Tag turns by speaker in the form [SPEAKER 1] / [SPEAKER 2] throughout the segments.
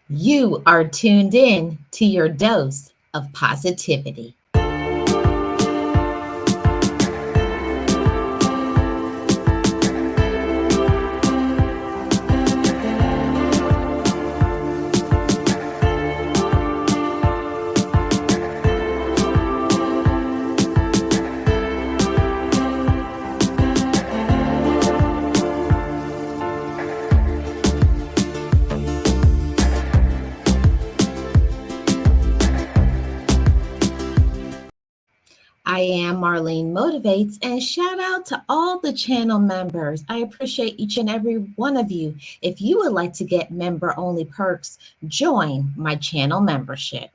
[SPEAKER 1] You are tuned in to your dose of positivity. I am Marlene Motivates, and shout out to all the channel members. I appreciate each and every one of you. If you would like to get member only perks, join my channel membership.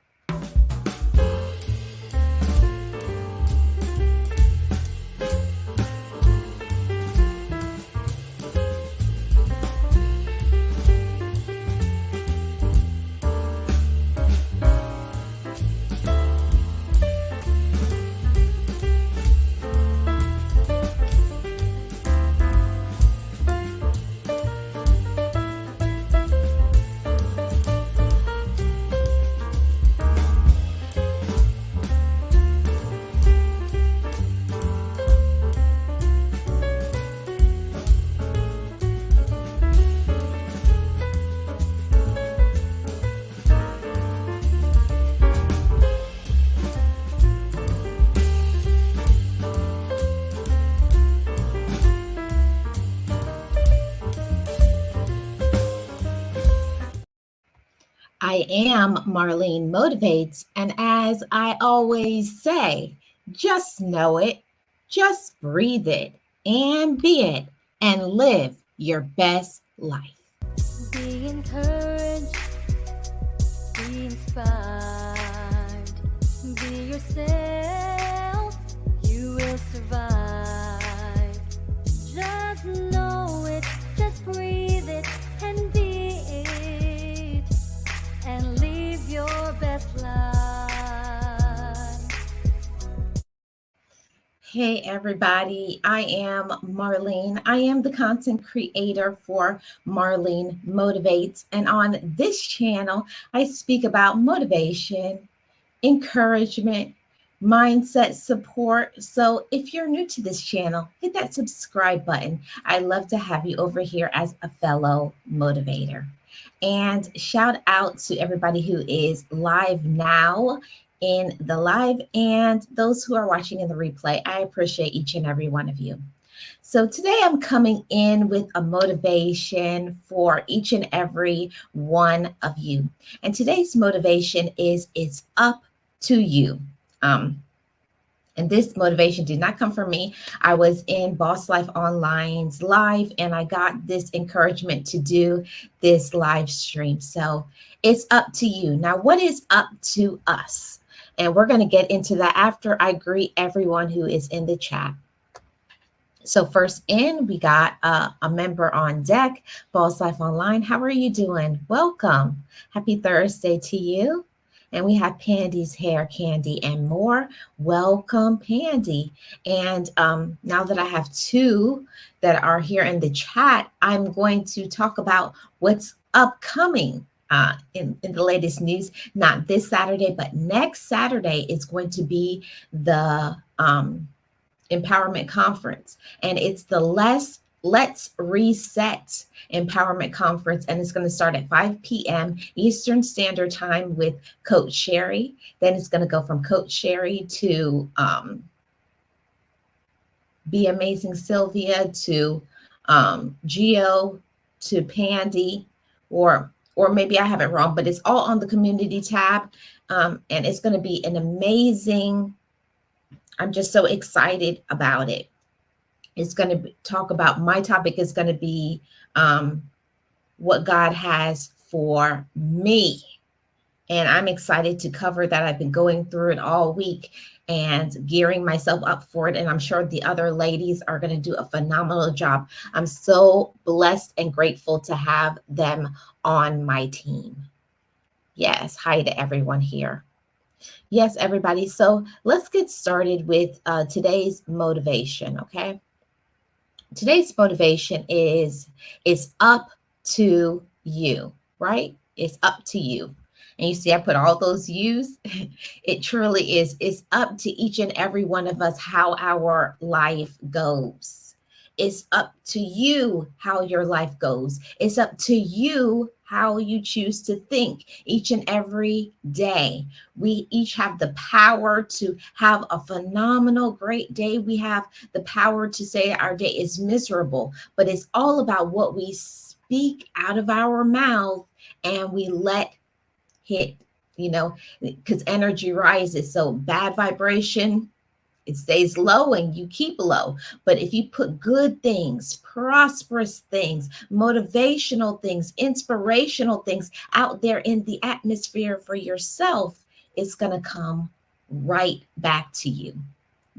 [SPEAKER 1] I am Marlene Motivates, and as I always say, just know it, just breathe it, and be it, and live your best life.
[SPEAKER 2] Be encouraged, be inspired, be yourself, you will survive. Just know it, just breathe it, and be it, and live your best life.
[SPEAKER 1] Hey, everybody, I am Marlene. I am the content creator for Marlene Motivates. And on this channel, I speak about motivation, encouragement, mindset support. So if you're new to this channel, hit that subscribe button. I love to have you over here as a fellow motivator. And shout out to everybody who is live now in the live and those who are watching in the replay. I appreciate each and every one of you. So today I'm coming in with a motivation for each and every one of you. And today's motivation is it's up to you. And this motivation did not come from me. I was in Boss Life Online's live and I got this encouragement to do this live stream. So it's up to you. Now, what is up to us? And we're going to get into that after I greet everyone who is in the chat. So first in, we got a member on deck, Boss Life Online. How are you doing? Welcome. Happy Thursday to you. And we have Pandy's Hair, Candy, and more. Welcome, Pandy. And now that I have two that are here in the chat, I'm going to talk about what's upcoming in the latest news. Not this Saturday, but next Saturday is going to be the Empowerment Conference. And it's the Let's Reset Empowerment Conference, and it's going to start at 5 p.m. Eastern Standard Time with Coach Sherry. Then it's going to go from Coach Sherry to Be Amazing Sylvia to Geo to Pandy, or maybe I have it wrong, but it's all on the community tab, and it's going to be an amazing. I'm just so excited about it. It's going to talk about, my topic is going to be what God has for me. And I'm excited to cover that. I've been going through it all week and gearing myself up for it. And I'm sure the other ladies are going to do a phenomenal job. I'm so blessed and grateful to have them on my team. Yes, hi to everyone here. Yes, everybody. So let's get started with today's motivation, okay? Today's motivation is up to you, right? It's up to you. And you see, I put all those yous. It truly is. It's up to each and every one of us how our life goes. It's up to you how your life goes. It's up to you how you choose to think each and every day. We each have the power to have a phenomenal, great day. We have the power to say our day is miserable, but it's all about what we speak out of our mouth and we let hit, because energy rises. So bad vibration, it stays low and you keep low. But if you put good things, prosperous things, motivational things, inspirational things out there in the atmosphere for yourself, it's going to come right back to you,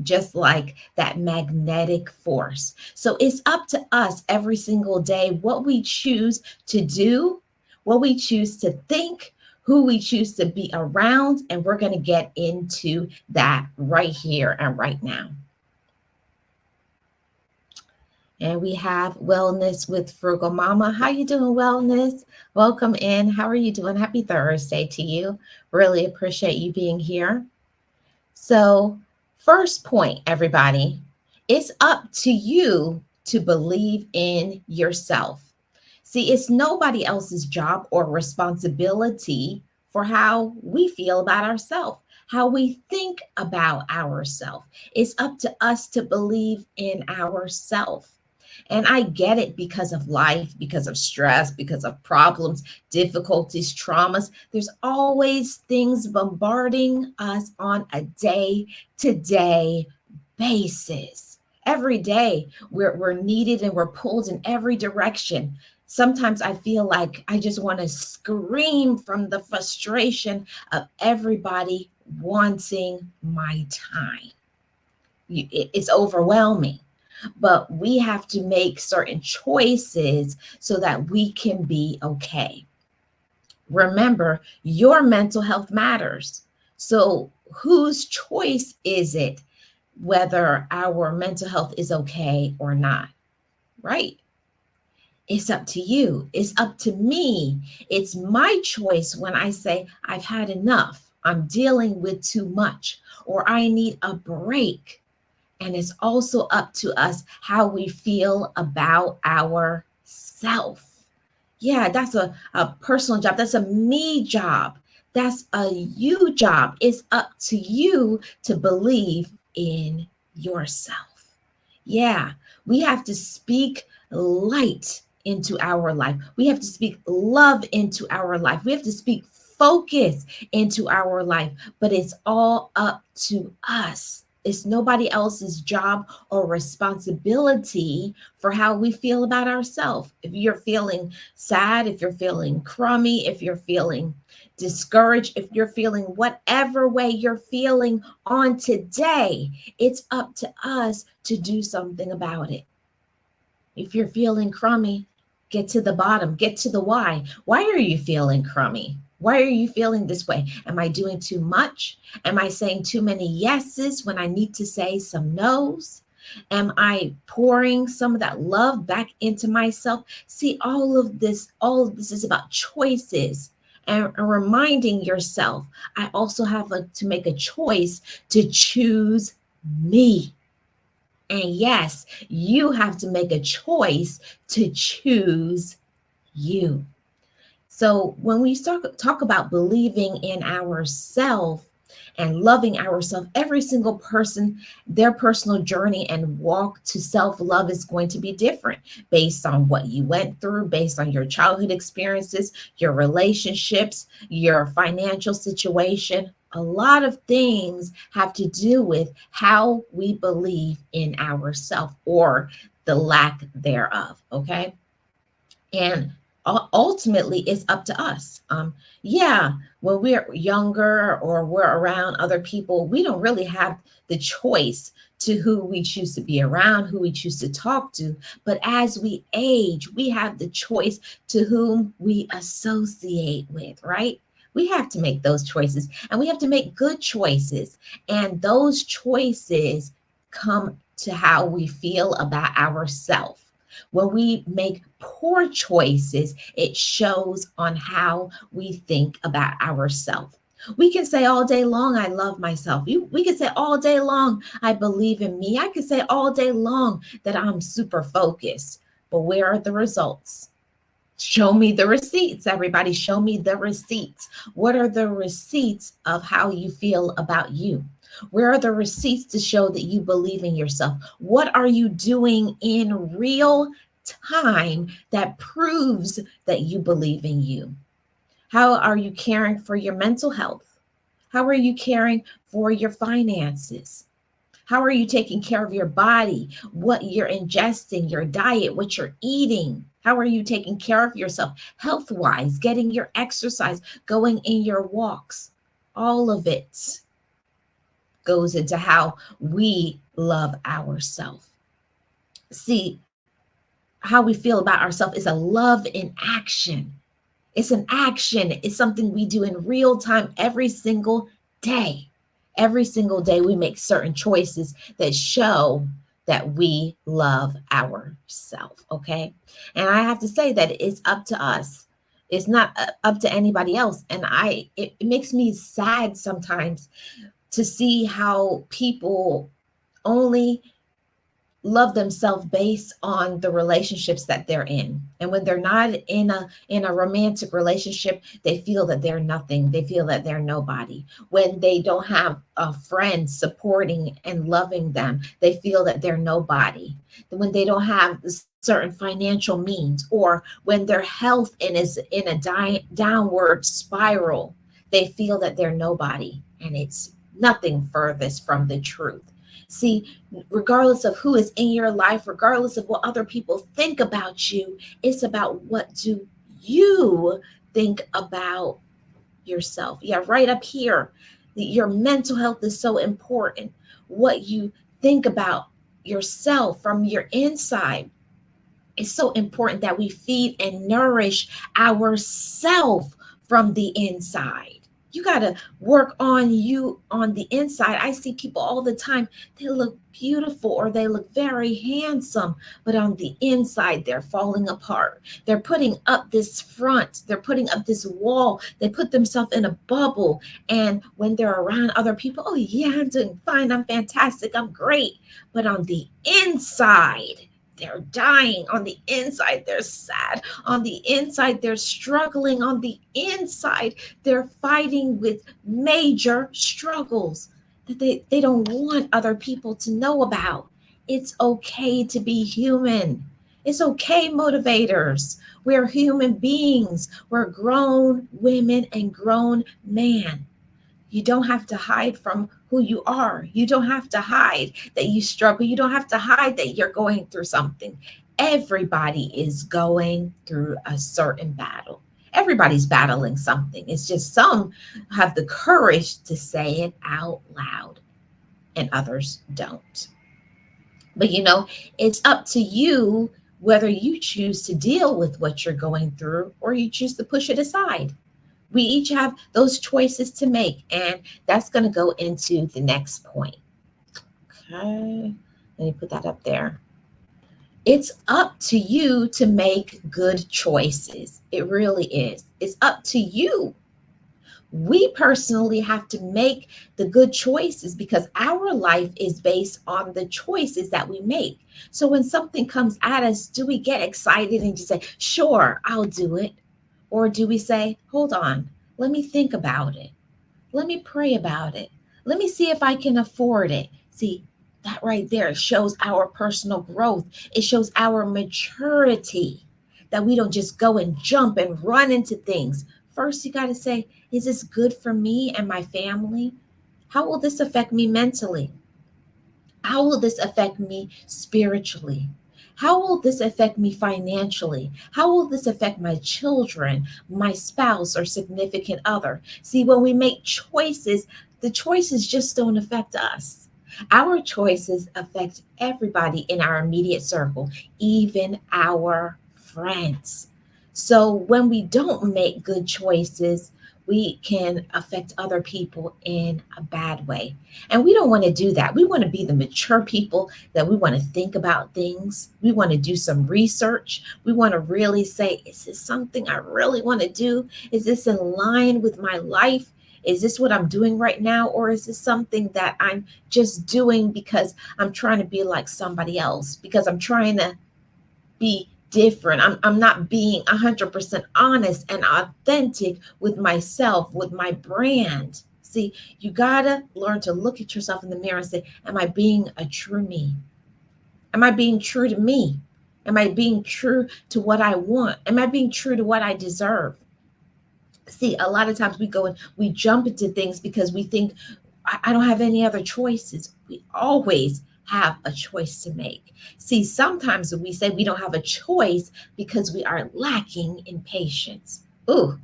[SPEAKER 1] just like that magnetic force. So it's up to us every single day what we choose to do, what we choose to think, who we choose to be around, and we're going to get into that right here and right now. And we have Wellness with Frugal Mama. How you doing, Wellness? Welcome in. How are you doing? Happy Thursday to you. Really appreciate you being here. So, first point, everybody, it's up to you to believe in yourself. See, it's nobody else's job or responsibility for how we feel about ourselves, how we think about ourselves. It's up to us to believe in ourselves. And I get it because of life, because of stress, because of problems, difficulties, traumas. There's always things bombarding us on a day-to-day basis. Every day we're needed and we're pulled in every direction. Sometimes I feel like I just want to scream from the frustration of everybody wanting my time. It's overwhelming. But we have to make certain choices so that we can be okay. Remember, your mental health matters. So, whose choice is it whether our mental health is okay or not? Right? It's up to you. It's up to me. It's my choice when I say, I've had enough. I'm dealing with too much, or I need a break. And it's also up to us how we feel about ourself. Yeah, that's a personal job. That's a me job. That's a you job. It's up to you to believe in yourself. Yeah, we have to speak light into our life. We have to speak love into our life. We have to speak focus into our life, but it's all up to us. It's nobody else's job or responsibility for how we feel about ourselves. If you're feeling sad, if you're feeling crummy, if you're feeling discouraged, if you're feeling whatever way you're feeling on today, it's up to us to do something about it. If you're feeling crummy, get to the bottom, get to the why. Why are you feeling crummy? Why are you feeling this way? Am I doing too much? Am I saying too many yeses when I need to say some no's? Am I pouring some of that love back into myself? See, all of this is about choices and reminding yourself. I also have to make a choice to choose me. And yes, you have to make a choice to choose you. So when we talk about believing in ourselves and loving ourselves, every single person, their personal journey and walk to self-love is going to be different based on what you went through, based on your childhood experiences, your relationships, your financial situation. A lot of things have to do with how we believe in ourselves or the lack thereof, okay? And ultimately it's up to us. When we're younger or we're around other people, we don't really have the choice to who we choose to be around, who we choose to talk to. But as we age, we have the choice to whom we associate with, right? We have to make those choices, and we have to make good choices. And those choices come to how we feel about ourselves. When we make poor choices, it shows on how we think about ourselves. We can say all day long, I love myself. We can say all day long, I believe in me. I can say all day long that I'm super focused. But where are the results? Show me the receipts, everybody. Show me the receipts. What are the receipts of how you feel about you? Where are the receipts to show that you believe in yourself? What are you doing in real time that proves that you believe in you? How are you caring for your mental health? How are you caring for your finances? How are you taking care of your body? What you're ingesting, your diet, what you're eating? How are you taking care of yourself health wise, getting your exercise, going in your walks? All of it goes into how we love ourselves. See, how we feel about ourselves is a love in action. It's an action. It's something we do in real time every single day. Every single day, we make certain choices that show that we love ourselves. Okay. And I have to say that it's up to us. It's not up to anybody else. And it makes me sad sometimes to see how people only love themselves based on the relationships that they're in. And when they're not in a romantic relationship, they feel that they're nothing. They feel that they're nobody. When they don't have a friend supporting and loving them, they feel that they're nobody. When they don't have certain financial means, or when their health is in a downward spiral, they feel that they're nobody. And it's nothing furthest from the truth. See, regardless of who is in your life, regardless of what other people think about you, it's about what do you think about yourself. Yeah, right up here. Your mental health is so important. What you think about yourself from your inside. It's so important that we feed and nourish ourselves from the inside. You got to work on you on the inside. I see people all the time. They look beautiful or they look very handsome, but on the inside, they're falling apart. They're putting up this front, they're putting up this wall. They put themselves in a bubble. And when they're around other people, oh, yeah, I'm doing fine. I'm fantastic. I'm great. But on the inside, they're dying. On the inside, they're sad. On the inside, they're struggling. On the inside, they're fighting with major struggles that they don't want other people to know about. It's okay to be human. It's okay, motivators. We're human beings. We're grown women and grown men. You don't have to hide from who you are. You don't have to hide that you struggle. You don't have to hide that you're going through something. Everybody is going through a certain battle. Everybody's battling something. It's just some have the courage to say it out loud and others don't. But it's up to you whether you choose to deal with what you're going through or you choose to push it aside. We each have those choices to make, and that's going to go into the next point. Okay, let me put that up there. It's up to you to make good choices. It really is. It's up to you. We personally have to make the good choices because our life is based on the choices that we make. So when something comes at us, do we get excited and just say, sure, I'll do it? Or do we say, hold on, let me think about it. Let me pray about it. Let me see if I can afford it. See, that right there shows our personal growth. It shows our maturity that we don't just go and jump and run into things. First, you got to say, is this good for me and my family? How will this affect me mentally? How will this affect me spiritually? How will this affect me financially? How will this affect my children, my spouse, or significant other? See, when we make choices, the choices just don't affect us. Our choices affect everybody in our immediate circle, even our friends. So when we don't make good choices, we can affect other people in a bad way. And we don't want to do that. We want to be the mature people that we want to think about things. We want to do some research. We want to really say, is this something I really want to do? Is this in line with my life? Is this what I'm doing right now? Or is this something that I'm just doing because I'm trying to be like somebody else, because I'm trying to be different? I'm not being 100% honest and authentic with myself, with my brand. See, you gotta learn to look at yourself in the mirror and say, am I being a true me? Am I being true to me? Am I being true to what I want? Am I being true to what I deserve? See, a lot of times we go and we jump into things because we think, I don't have any other choices. We always have a choice to make. See, sometimes we say we don't have a choice because we are lacking in patience. Ooh,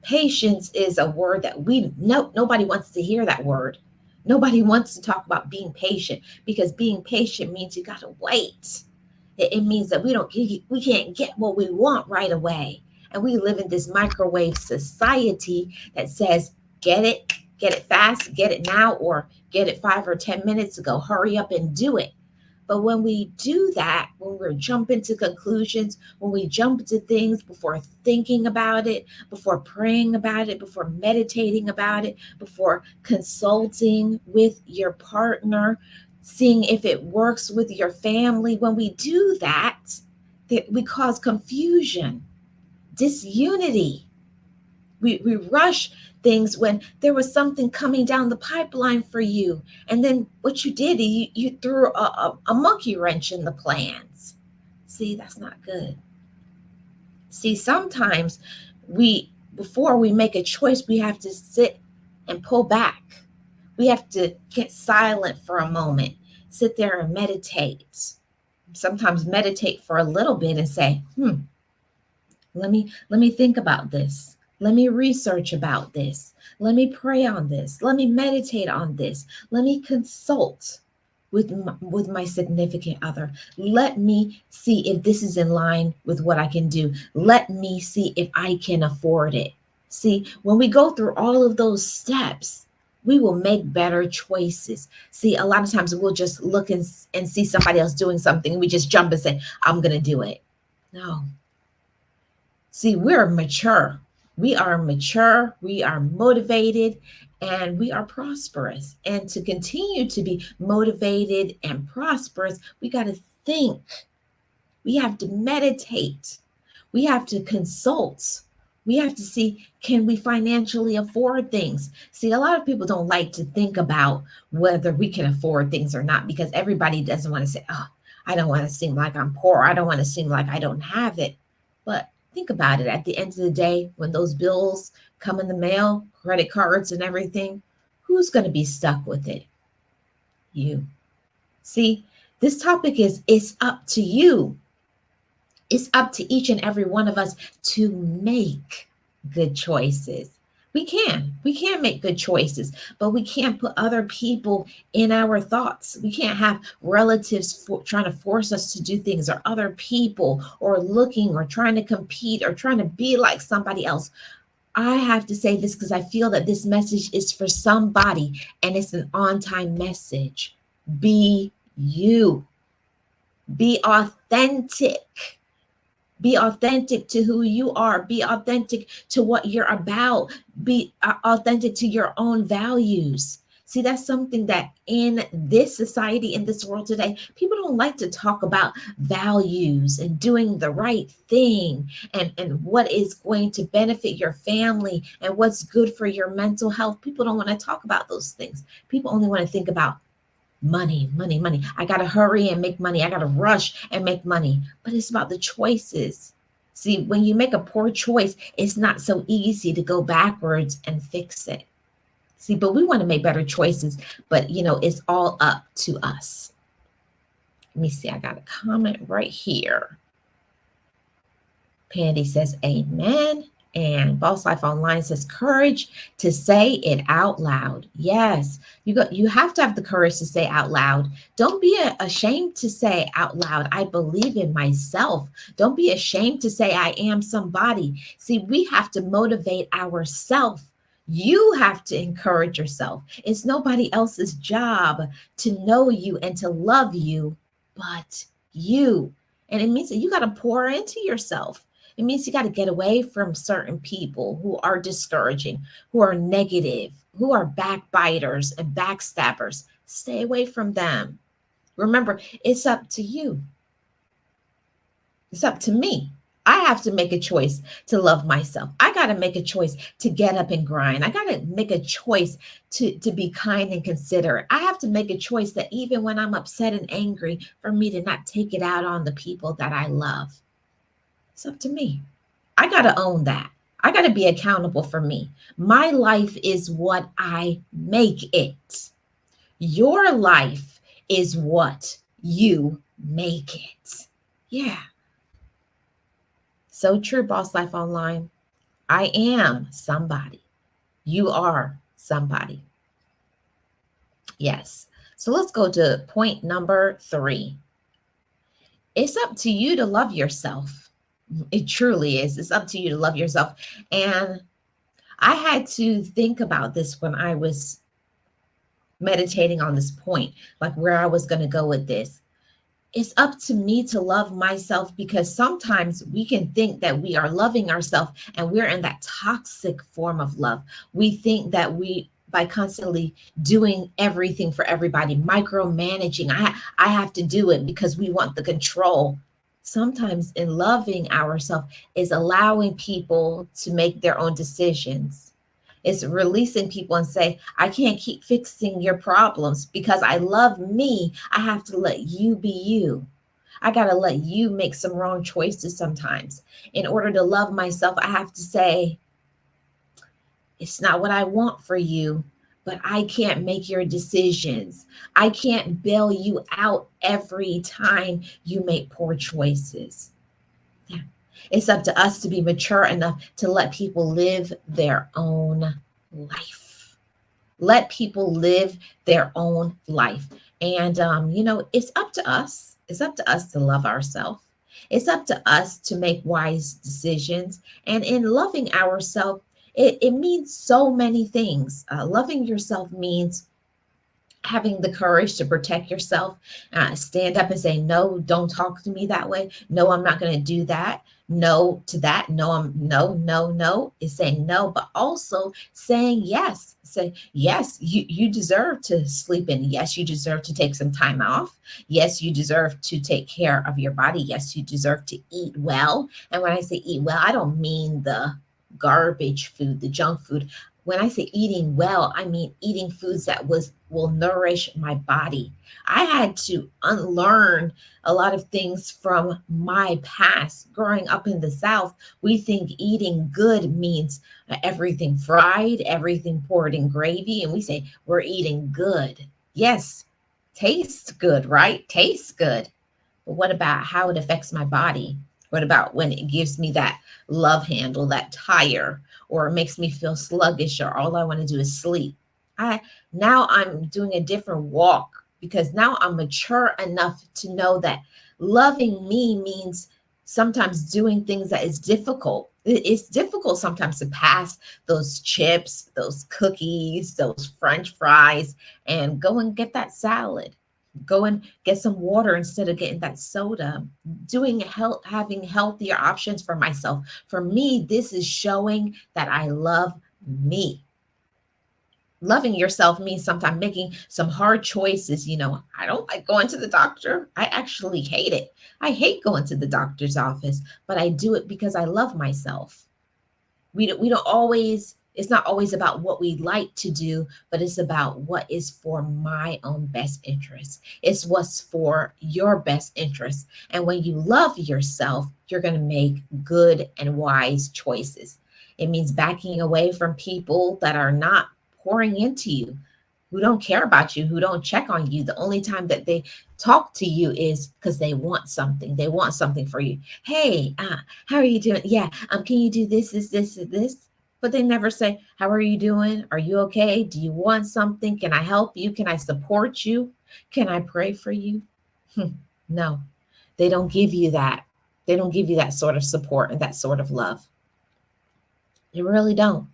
[SPEAKER 1] patience is a word that nobody wants to hear that word. Nobody wants to talk about being patient, because being patient means you got to wait. It means that we can't get what we want right away. And we live in this microwave society that says, get it fast, get it now, or get it 5 or 10 minutes ago. Hurry up and do it. But when we do that, when we jump into conclusions, when we jump into things before thinking about it, before praying about it, before meditating about it, before consulting with your partner, seeing if it works with your family, when we do that, we cause confusion, disunity. We rush things when there was something coming down the pipeline for you. And then what you did, you threw a monkey wrench in the plans. See, that's not good. See, sometimes before we make a choice, we have to sit and pull back. We have to get silent for a moment, sit there and meditate. Sometimes meditate for a little bit and say, let me think about this. Let me research about this. Let me pray on this. Let me meditate on this. Let me consult with my significant other. Let me see if this is in line with what I can do. Let me see if I can afford it. See, when we go through all of those steps, we will make better choices. See, a lot of times we'll just look and see somebody else doing something, and we just jump and say, I'm going to do it. No. See, we're mature. We are mature, we are motivated, and we are prosperous. And to continue to be motivated and prosperous, we got to think. We have to meditate. We have to consult. We have to see, can we financially afford things? See, a lot of people don't like to think about whether we can afford things or not, because everybody doesn't want to say, oh, I don't want to seem like I'm poor. I don't want to seem like I don't have it. But think about it. At the end of the day, when those bills come in the mail, credit cards and everything, who's going to be stuck with it? You. See, this topic is up to you. It's up to each and every one of us to make good choices. We can make good choices, but we can't put other people in our thoughts. We can't have relatives trying to force us to do things, or other people, or looking or trying to compete or trying to be like somebody else. I have to say this because I feel that this message is for somebody, and it's an on-time message. Be you. Be authentic. Be authentic to who you are. Be authentic to what you're about. Be authentic to your own values. See, that's something that in this society, in this world today, people don't like to talk about values and doing the right thing, and what is going to benefit your family and what's good for your mental health. People don't want to talk about those things. People only want to think about money, money, money. I got to hurry and make money. I got to rush and make money. But it's about the choices. See, when you make a poor choice, it's not so easy to go backwards and fix it. See, but we want to make better choices, but it's all up to us. Let me see. I got a comment right here. Pandy says, amen. And Boss Life Online says courage to say it out loud. Yes, you have to have the courage to say out loud. Don't be ashamed to say out loud, I believe in myself. Don't be ashamed to say I am somebody. See, we have to motivate ourselves. You have to encourage yourself. It's nobody else's job to know you and to love you but you. And it means that you got to pour into yourself. It means you got to get away from certain people who are discouraging, who are negative, who are backbiters and backstabbers. Stay away from them. Remember, it's up to you. It's up to me. I have to make a choice to love myself. I got to make a choice to get up and grind. I got to make a choice to be kind and considerate. I have to make a choice that even when I'm upset and angry, for me to not take it out on the people that I love. It's up to me. I got to own that. I got to be accountable for me. My life is what I make it. Your life is what you make it. Yeah. So true, Boss Life Online. I am somebody. You are somebody. Yes. So let's go to point number 3. It's up to you to love yourself. It truly is. It's up to you to love yourself. And I had to think about this when I was meditating on this point, like where I was going to go with this. It's up to me to love myself, because sometimes we can think that we are loving ourselves and we're in that toxic form of love. We think that by constantly doing everything for everybody, micromanaging, I have to do it because we want the control. Sometimes in loving ourselves is allowing people to make their own decisions. It's releasing people and say, I can't keep fixing your problems because I love me. I have to let you be you. I got to let you make some wrong choices sometimes. In order to love myself, I have to say, it's not what I want for you, but I can't make your decisions. I can't bail you out every time you make poor choices. Yeah. It's up to us to be mature enough to let people live their own life. Let people live their own life. And, it's up to us. It's up to us to love ourselves. It's up to us to make wise decisions. And in loving ourselves, it means so many things. Loving yourself means having the courage to protect yourself, stand up and say, no, don't talk to me that way. No, I'm not going to do that. No to that. No is saying no, but also saying yes. Say, yes, you deserve to sleep in. Yes, you deserve to take some time off. Yes, you deserve to take care of your body. Yes, you deserve to eat well. And when I say eat well, I don't mean the garbage food, the junk food. When I say eating well, I mean eating foods that will nourish my body. I had to unlearn a lot of things from my past. Growing up in the South, we think eating good means everything fried, everything poured in gravy, and we say we're eating good. Yes, tastes good, right? Tastes good. But what about how it affects my body? What about when it gives me that love handle, that tire, or it makes me feel sluggish, or all I want to do is sleep? Now I'm doing a different walk, because now I'm mature enough to know that loving me means sometimes doing things that is difficult. It's difficult sometimes to pass those chips, those cookies, those French fries, and go and get that salad. Go and get some water instead of getting that soda. Having healthier options for myself. For me, this is showing that I love me. Loving yourself means sometimes making some hard choices. I don't like going to the doctor. I actually hate it. I hate going to the doctor's office, but I do it because I love myself. We don't always, it's not always about what we like to do, but it's about what is for my own best interest. It's what's for your best interest. And when you love yourself, you're going to make good and wise choices. It means backing away from people that are not pouring into you, who don't care about you, who don't check on you. The only time that they talk to you is because they want something. They want something for you. Hey, how are you doing? Yeah, can you do this? But they never say, how are you doing? Are you okay? Do you want something? Can I help you? Can I support you? Can I pray for you? No, they don't give you that. They don't give you that sort of support and that sort of love. They really don't.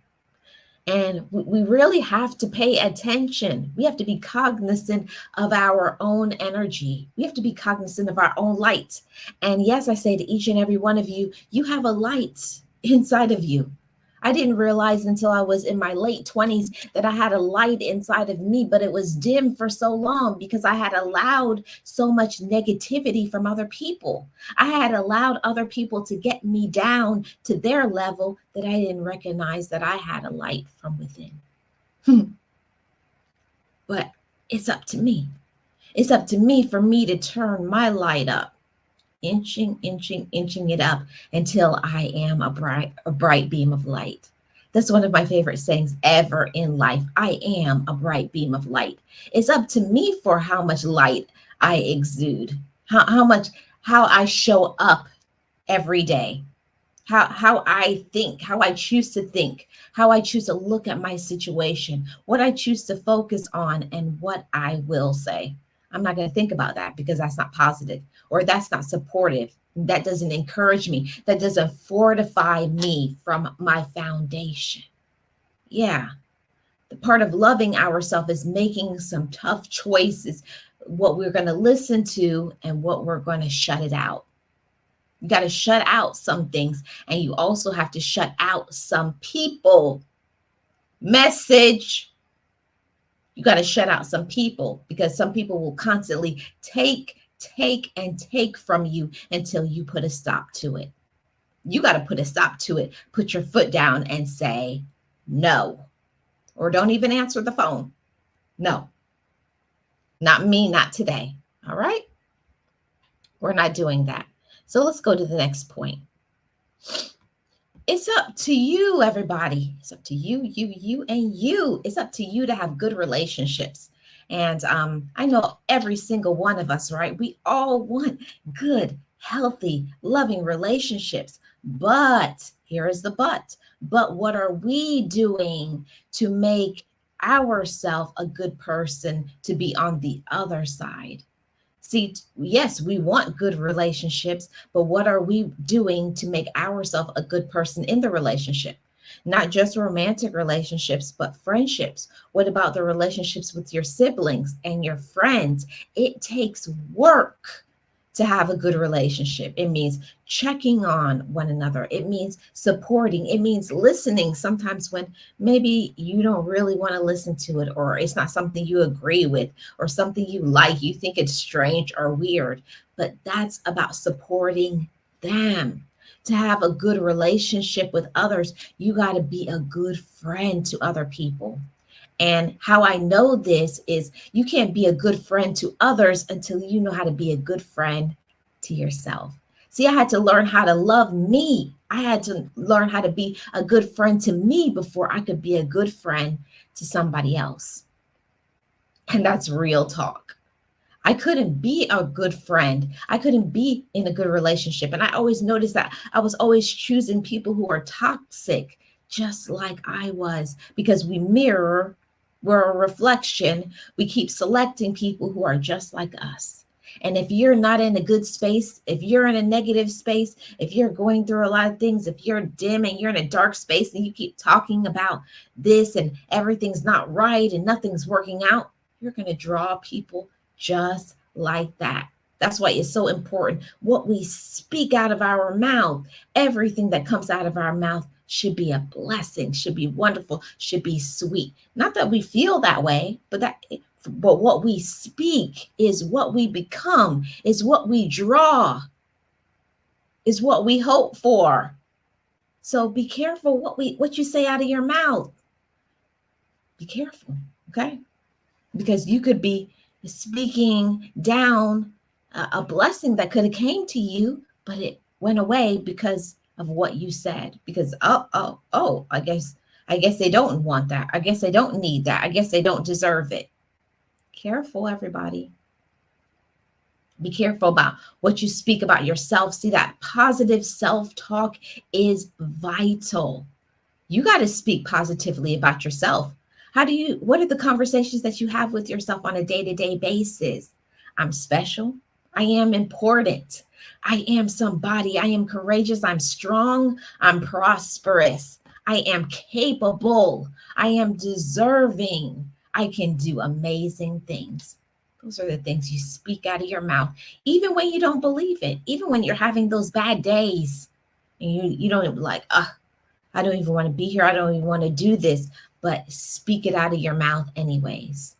[SPEAKER 1] And we really have to pay attention. We have to be cognizant of our own energy. We have to be cognizant of our own light. And yes, I say to each and every one of you, you have a light inside of you. I didn't realize until I was in my late 20s that I had a light inside of me, but it was dim for so long because I had allowed so much negativity from other people. I had allowed other people to get me down to their level that I didn't recognize that I had a light from within. But it's up to me. It's up to me for me to turn my light up, inching it up until I am a bright beam of light. That's one of my favorite sayings ever in life. I am a bright beam of light. It's up to me for how much light I exude, how I show up every day, how I think, how I choose to think, how I choose to look at my situation, what I choose to focus on, and what I will say. I'm not going to think about that because that's not positive or that's not supportive. That doesn't encourage me. That doesn't fortify me from my foundation. Yeah. The part of loving ourselves is making some tough choices, what we're going to listen to and what we're going to shut it out. You got to shut out some things, and you also have to shut out some people. Message. You got to shut out some people because some people will constantly take from you until you put a stop to it. You got to put a stop to it. Put your foot down and say no, or don't even answer the phone. No, not me, not today. All right. We're not doing that. So let's go to the next point. It's up to you, everybody. It's up to you, and you. It's up to you to have good relationships. And I know every single one of us, right? We all want good, healthy, loving relationships. But here is the but. But what are we doing to make ourselves a good person to be on the other side? See, yes, we want good relationships, but what are we doing to make ourselves a good person in the relationship? Not just romantic relationships, but friendships. What about the relationships with your siblings and your friends? It takes work to have a good relationship. It means checking on one another. It means supporting. It means listening sometimes when maybe you don't really want to listen to it, or it's not something you agree with, or something you like. You think it's strange or weird, but that's about supporting them. To have a good relationship with others, you got to be a good friend to other people. And how I know this is you can't be a good friend to others until you know how to be a good friend to yourself. See, I had to learn how to love me. I had to learn how to be a good friend to me before I could be a good friend to somebody else. And that's real talk. I couldn't be a good friend. I couldn't be in a good relationship. And I always noticed that I was always choosing people who are toxic, just like I was, because we mirror. We're a reflection. We keep selecting people who are just like us. And if you're not in a good space, if you're in a negative space, if you're going through a lot of things, if you're dim and you're in a dark space and you keep talking about this and everything's not right and nothing's working out, you're going to draw people just like that. That's why it's so important what we speak out of our mouth. Everything that comes out of our mouth should be a blessing, should be wonderful, should be sweet. Not that we feel that way, but what we speak is what we become, is what we draw, is what we hope for. So be careful what you say out of your mouth. Be careful, okay? Because you could be speaking down a blessing that could have came to you, but it went away because of what you said. Because I guess they don't want that. I guess they don't need that. I guess they don't deserve it. Careful, everybody. Be careful about what you speak about yourself. See, that positive self talk is vital. You got to speak positively about yourself. What are the conversations that you have with yourself on a day to day basis? I'm special. I am important. I am somebody. I am courageous. I'm strong. I'm prosperous. I am capable. I am deserving. I can do amazing things. Those are the things you speak out of your mouth, even when you don't believe it, even when you're having those bad days and you don't like, I don't even want to be here. I don't even want to do this, but speak it out of your mouth anyways.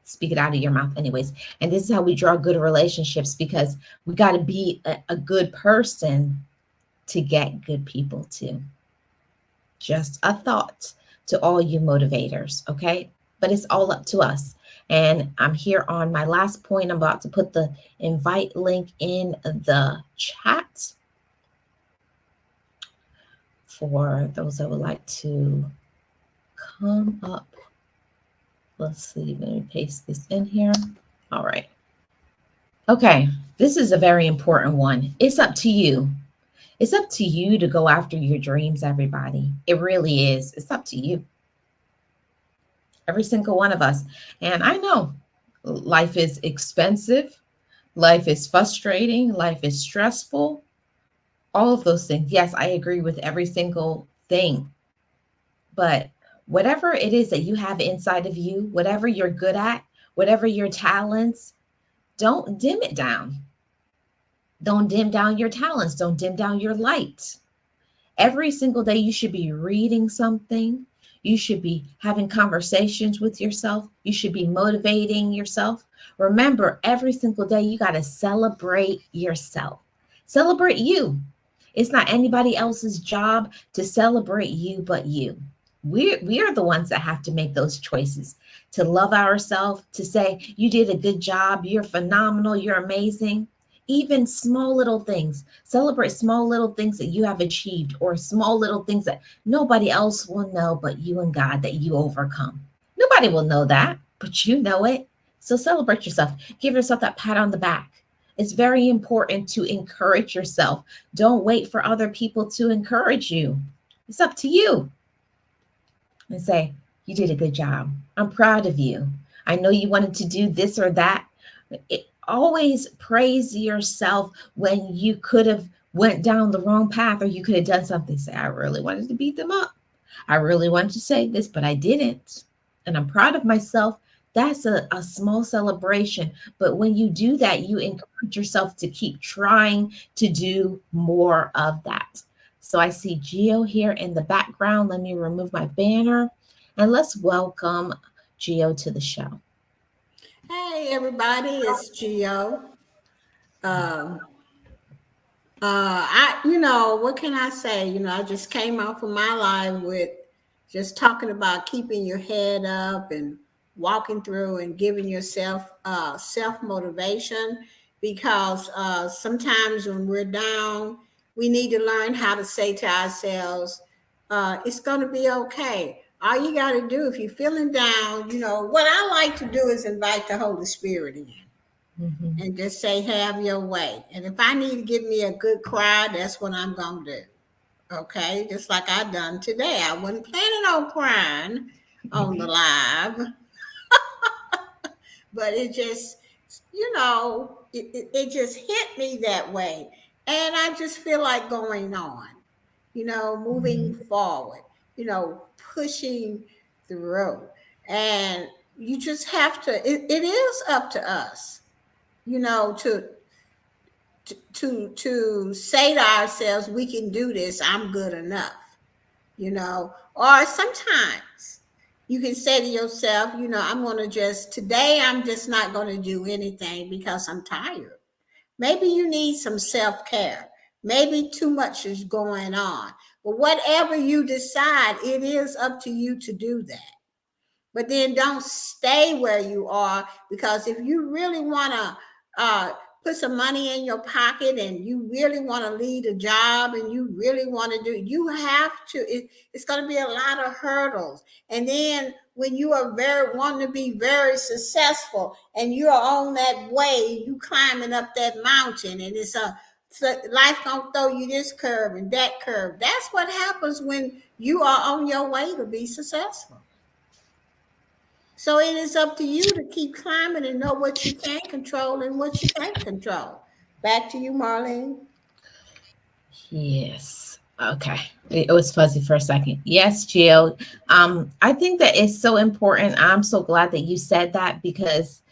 [SPEAKER 1] Speak it out of your mouth anyways. And this is how we draw good relationships, because we got to be a good person to get good people too. Just a thought to all you motivators, okay? But it's all up to us. And I'm here on my last point. I'm about to put the invite link in the chat for those that would like to come up. Let's see, let me paste this in here. All right. Okay, this is a very important one. It's up to you. It's up to you to go after your dreams, everybody. It really is. It's up to you. Every single one of us. And I know life is expensive. Life is frustrating. Life is stressful. All of those things. Yes, I agree with every single thing. But whatever it is that you have inside of you, whatever you're good at, whatever your talents, don't dim it down. Don't dim down your talents. Don't dim down your light. Every single day, you should be reading something. You should be having conversations with yourself. You should be motivating yourself. Remember, every single day, you got to celebrate yourself. Celebrate you. It's not anybody else's job to celebrate you but you. We are the ones that have to make those choices, to love ourselves, to say, you did a good job, you're phenomenal, you're amazing. Even small little things. Celebrate small little things that you have achieved, or small little things that nobody else will know but you and God, that you overcome. Nobody will know that, but you know it. So celebrate yourself. Give yourself that pat on the back. It's very important to encourage yourself. Don't wait for other people to encourage you. It's up to you. And say, you did a good job. I'm proud of you. I know you wanted to do this or that. Always praise yourself when you could have went down the wrong path, or you could have done something. Say, I really wanted to beat them up. I really wanted to say this, but I didn't. And I'm proud of myself. That's a small celebration. But when you do that, you encourage yourself to keep trying to do more of that. So I see Gio here in the background. Let me remove my banner and let's welcome Gio to the show.
[SPEAKER 3] Hey everybody, it's Gio. What can I say? I just came off of my live with just talking about keeping your head up and walking through and giving yourself self-motivation, because sometimes when we're down, we need to learn how to say to ourselves, it's going to be okay. All you got to do, if you're feeling down, what I like to do is invite the Holy Spirit in. Mm-hmm. And just say, have your way. And if I need to give me a good cry, that's what I'm going to do. Okay? Just like I done today. I wasn't planning on crying on the live. But it just, it just hit me that way. And I just feel like going on, moving forward, pushing through. And you just have to, it is up to us, to say to ourselves, we can do this, I'm good enough, or sometimes you can say to yourself, today I'm just not going to do anything because I'm tired. Maybe you need some self-care. Maybe too much is going on. But whatever you decide, it is up to you to do that. But then don't stay where you are, because if you really want to put some money in your pocket and you really want to lead a job and you really want to do, you have to, it's going to be a lot of hurdles. And then when you are very wanting to be very successful and you're on that way, you climbing up that mountain, and so life gonna throw you this curve and that curve. That's what happens when you are on your way to be successful. So it is up to you to keep climbing and know what you can control and what you can't control. Back to you, Marlene.
[SPEAKER 1] Yes. Okay. It was fuzzy for a second. Yes, Jill. I think that it's so important. I'm so glad that you said that, because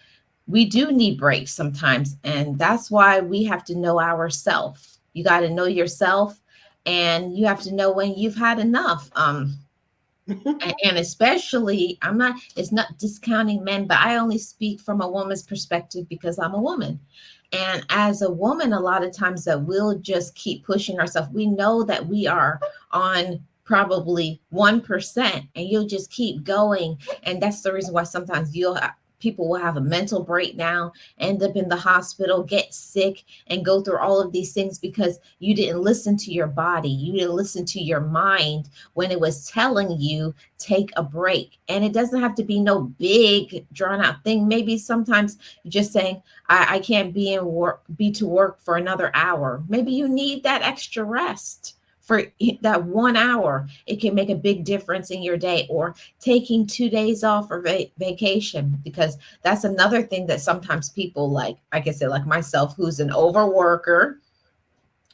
[SPEAKER 1] we do need breaks sometimes. And that's why we have to know ourselves. You got to know yourself, and you have to know when you've had enough. And especially, it's not discounting men, but I only speak from a woman's perspective because I'm a woman. And as a woman, a lot of times that we'll just keep pushing ourselves. We know that we are on probably 1%, and you'll just keep going. And that's the reason why sometimes people will have a mental breakdown, end up in the hospital, get sick, and go through all of these things because you didn't listen to your body. You didn't listen to your mind when it was telling you take a break. And it doesn't have to be no big drawn out thing. Maybe sometimes you're just saying, I can't be to work for another hour. Maybe you need that extra rest for that 1 hour. It can make a big difference in your day. Or taking 2 days off for vacation, because that's another thing that sometimes people, like I said, like myself, who's an overworker,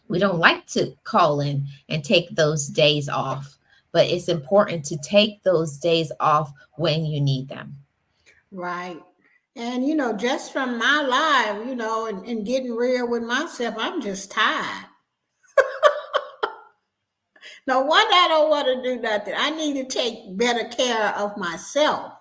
[SPEAKER 1] we don't like to call in and take those days off. But it's important to take those days off when you need them.
[SPEAKER 3] Right. And, just from my life, and getting real with myself, I'm just tired. No wonder I don't want to do nothing. I need to take better care of myself.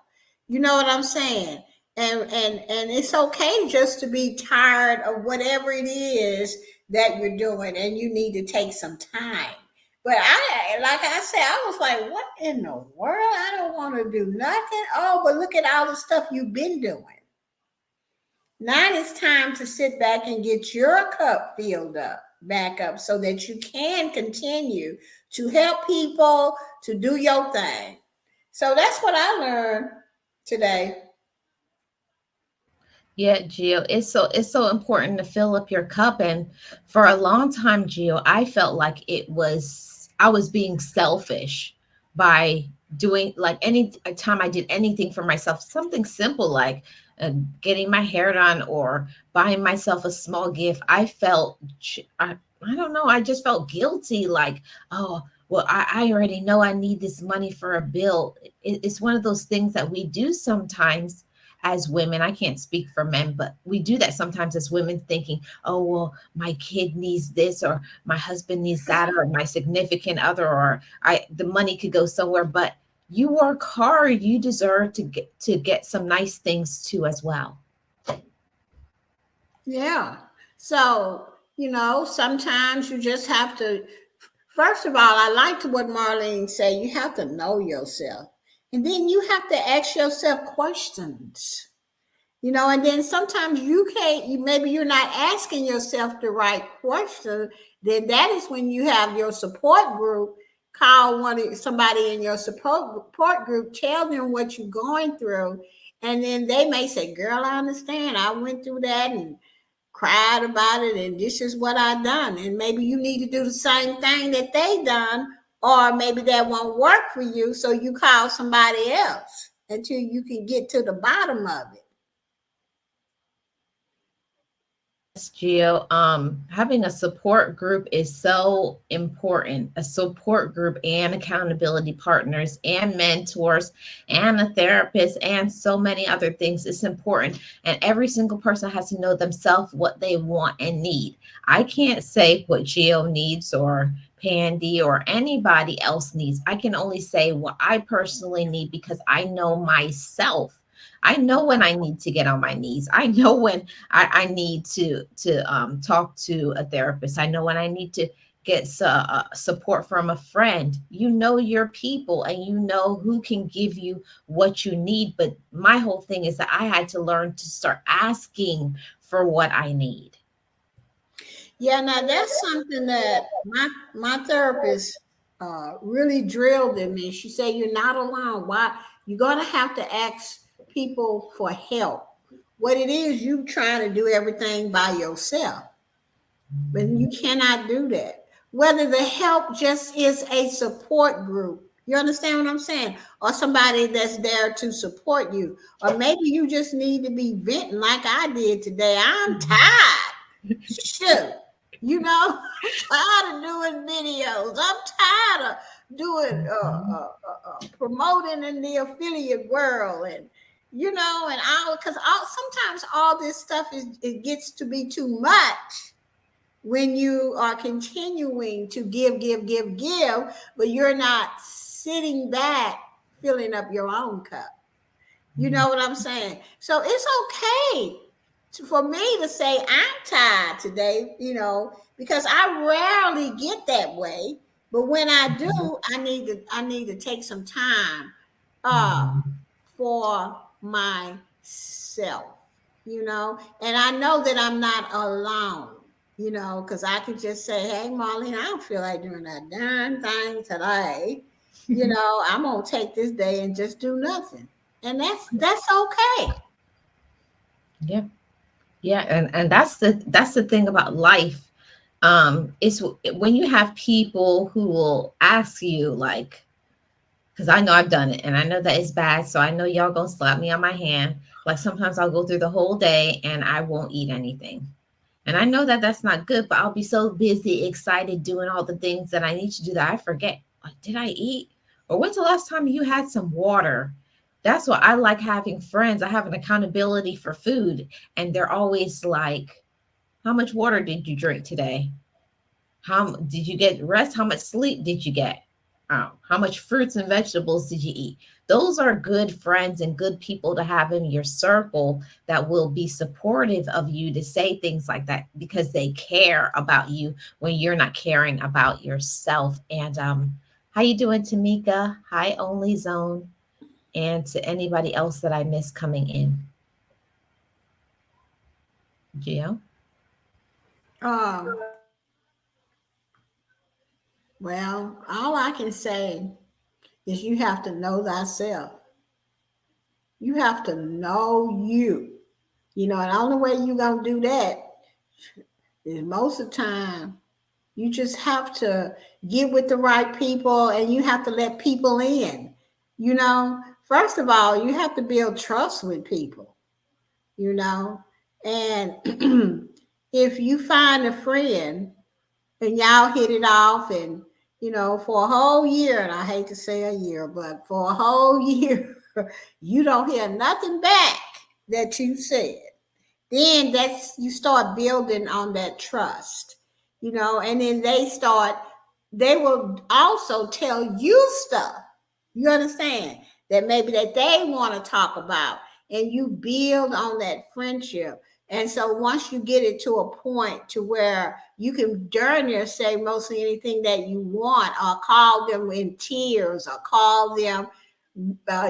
[SPEAKER 3] You know what I'm saying? And it's okay just to be tired of whatever it is that you're doing, and you need to take some time. But like I said, I was like, what in the world? I don't want to do nothing. Oh, but look at all the stuff you've been doing. Now it's time to sit back and get your cup filled up, back up, so that you can continue to help people, to do your thing. So that's what I learned today.
[SPEAKER 1] Yeah, Gio, it's so important to fill up your cup. And for a long time, Gio, I felt like I was being selfish by doing, like, any time I did anything for myself, something simple like getting my hair done or buying myself a small gift. I don't know, I just felt guilty, like, oh, well, I already know I need this money for a bill. It's one of those things that we do sometimes as women. I can't speak for men, but we do that sometimes as women, thinking, oh, well, my kid needs this, or my husband needs that, or my significant other, or the money could go somewhere. But you work hard, you deserve to get some nice things too as well.
[SPEAKER 3] Yeah. So, sometimes you just have to, first of all, I liked what Marlene said. You have to know yourself. And then you have to ask yourself questions. And then sometimes you can't, maybe you're not asking yourself the right question. Then that is when you have your support group. Call somebody in your support group, tell them what you're going through. And then they may say, girl, I understand. I went through that and cried about it, and this is what I done. And maybe you need to do the same thing that they done, or maybe that won't work for you. So you call somebody else until you can get to the bottom of it.
[SPEAKER 1] Gio, having a support group is so important. A support group and accountability partners and mentors and a therapist and so many other things is important. And every single person has to know themselves, what they want and need. I can't say what Gio needs or Pandy or anybody else needs. I can only say what I personally need, because I know myself. I know when I need to get on my knees. I know when I need to talk to a therapist. I know when I need to get support from a friend. You know your people, and you know who can give you what you need. But my whole thing is that I had to learn to start asking for what I need.
[SPEAKER 3] Yeah, now that's something that my therapist really drilled in me. She said, "You're not alone. Why you're gonna have to ask people for help. What it is, you trying to do everything by yourself, but you cannot do that. Whether the help just is a support group, you understand what I'm saying, or somebody that's there to support you, or maybe you just need to be venting like I did today. I'm tired. Shoot, I'm tired of doing videos. I'm tired of doing promoting in the affiliate world, and and all because sometimes all this stuff it gets to be too much when you are continuing to give, but you're not sitting back filling up your own cup. You know what I'm saying? So it's okay for me to say I'm tired today, because I rarely get that way. But when I do, I need to take some time for myself, and I know that I'm not alone, because I could just say, hey, Marlene, I don't feel like doing that darn thing today. I'm gonna take this day and just do nothing. And that's okay.
[SPEAKER 1] Yeah. Yeah, and that's the thing about life. Is when you have people who will ask you, like, because I know I've done it and I know that it's bad, so I know y'all gonna slap me on my hand. Like sometimes I'll go through the whole day and I won't eat anything. And I know that that's not good, but I'll be so busy, excited, doing all the things that I need to do that I forget, like, did I eat? Or when's the last time you had some water? That's what I like, having friends. I have an accountability for food, and they're always like, how much water did you drink today? How did you get rest? How much sleep did you get? How much fruits and vegetables did you eat? Those are good friends and good people to have in your circle that will be supportive of you to say things like that because they care about you when you're not caring about yourself. And how you doing, Tamika? Hi, Only Zone, and to anybody else that I missed coming in. Gio?
[SPEAKER 3] Um, well, all I can say is you have to know thyself. You have to know you. And the only way you're gonna do that is most of the time you just have to get with the right people and you have to let people in. First of all, you have to build trust with people, and if you find a friend and y'all hit it off and for a whole year, and I hate to say a year, but for a whole year you don't hear nothing back that you said, then that's you start building on that trust, and then they will also tell you stuff, you understand, that maybe that they want to talk about, and you build on that friendship. And so once you get it to a point to where you can darn near say mostly anything that you want, or call them in tears, or call them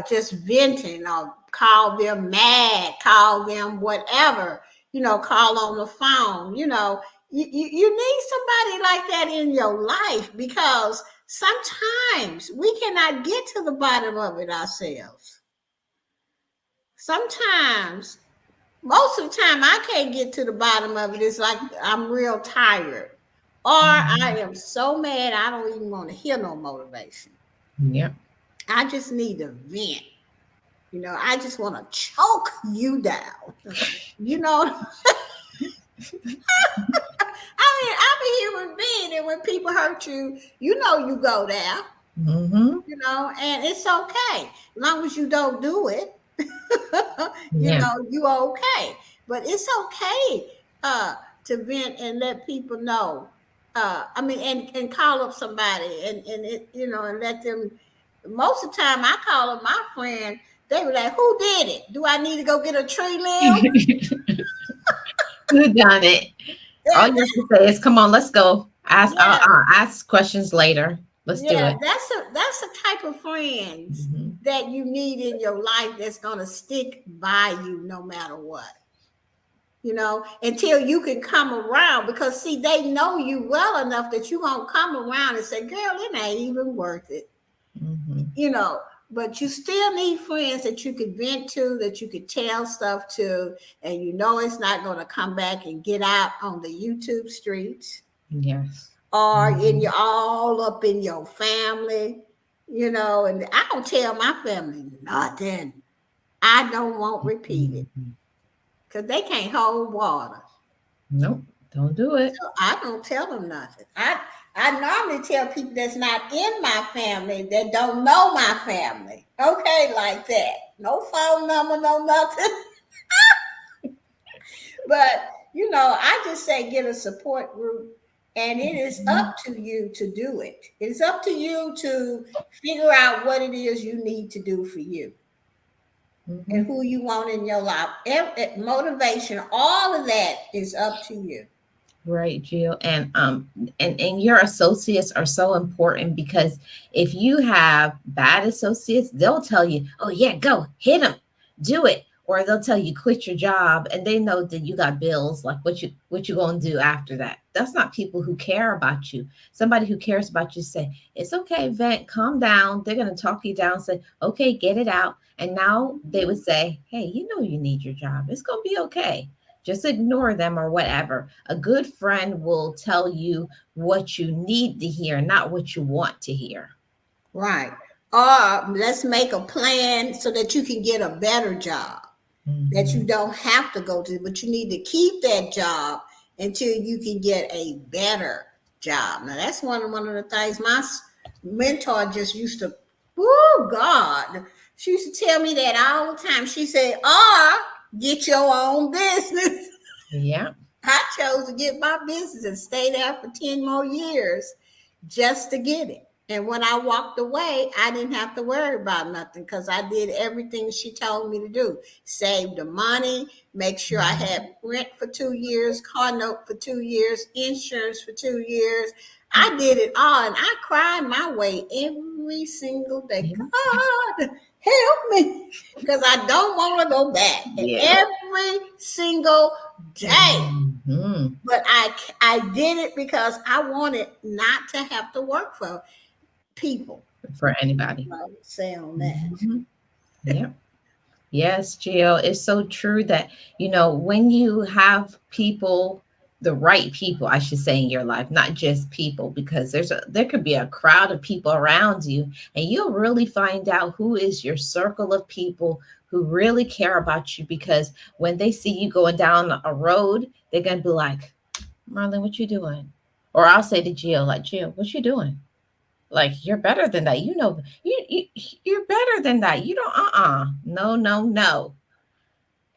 [SPEAKER 3] just venting, or call them mad, call them whatever, call on the phone, you need somebody like that in your life, because sometimes we cannot get to the bottom of it ourselves. Sometimes, most of the time, I can't get to the bottom of it. It's like I'm real tired, or I am so mad I don't even want to hear no motivation.
[SPEAKER 1] Yeah.
[SPEAKER 3] I just need to vent. I just want to choke you down. You know, I'm a human being, and when people hurt you, you go there.
[SPEAKER 1] Mm-hmm.
[SPEAKER 3] And it's okay as long as you don't do it.
[SPEAKER 1] Yeah.
[SPEAKER 3] You okay. But it's okay to vent and let people know. And call up somebody and it, and let them. Most of the time, I call up my friend. They were like, "Who did it? Do I need to go get a tree limb?"
[SPEAKER 1] Who done it? All you have to say is, "Come on, let's go." Ask.
[SPEAKER 3] Yeah,
[SPEAKER 1] Ask questions later. Let's do
[SPEAKER 3] yeah.
[SPEAKER 1] it.
[SPEAKER 3] That's the type of friends
[SPEAKER 1] Mm-hmm.
[SPEAKER 3] that you need in your life that's gonna stick by you no matter what. until you can come around, because see, they know you well enough that you won't come around and say, girl, it ain't even worth it. But you still need friends that you could vent to, that you could tell stuff to, and it's not going to come back and get out on the YouTube streets.
[SPEAKER 1] Yes.
[SPEAKER 3] Or all up in your family, and I don't tell my family nothing. I don't want repeated, because they can't hold water.
[SPEAKER 1] Nope, don't do it.
[SPEAKER 3] So I don't tell them nothing. I normally tell people that's not in my family, that don't know my family. Okay, like that. No phone number, no nothing. But, I just say get a support group, and it is up to you to do it. It's up to you to figure out what it is you need to do for you and who you want in your life. Motivation, all of that is up to you.
[SPEAKER 1] Right, Jill. And your associates are so important, because if you have bad associates, they'll tell you, oh yeah, go hit them, do it. Or they'll tell you quit your job, and they know that you got bills. Like what you gonna do after that? That's not people who care about you. Somebody who cares about you say, it's okay, vent, calm down. They're gonna talk you down, say, okay, get it out. And now they would say, hey, you need your job. It's gonna be okay. Just ignore them or whatever. A good friend will tell you what you need to hear, not what you want to hear.
[SPEAKER 3] Right. Or let's make a plan so that you can get a better job. That you don't have to go to, but you need to keep that job until you can get a better job. Now, that's one of the things my mentor just used to, God, she used to tell me that all the time. She said, get your own business.
[SPEAKER 1] Yeah.
[SPEAKER 3] I chose to get my business and stay there for 10 more years just to get it. And when I walked away, I didn't have to worry about nothing, because I did everything she told me to do. Save the money, make sure I had rent for 2 years, car note for 2 years, insurance for 2 years. I did it all, and I cried my way every single day. God, help me, because I don't want to go back. Every single day. But I did it because I wanted not to have to work for people,
[SPEAKER 1] for anybody.
[SPEAKER 3] I would say on that.
[SPEAKER 1] Yeah. Yes, Jill, it's so true that when you have people, the right people, I should say, in your life, not just people, because there could be a crowd of people around you, and you'll really find out who is your circle of people who really care about you, because when they see you going down a road, they're gonna be like, Marlene, what you doing? Or I'll say to Jill, like, Jill, what you doing? Like, you're better than that. You're better than that. You don't, no.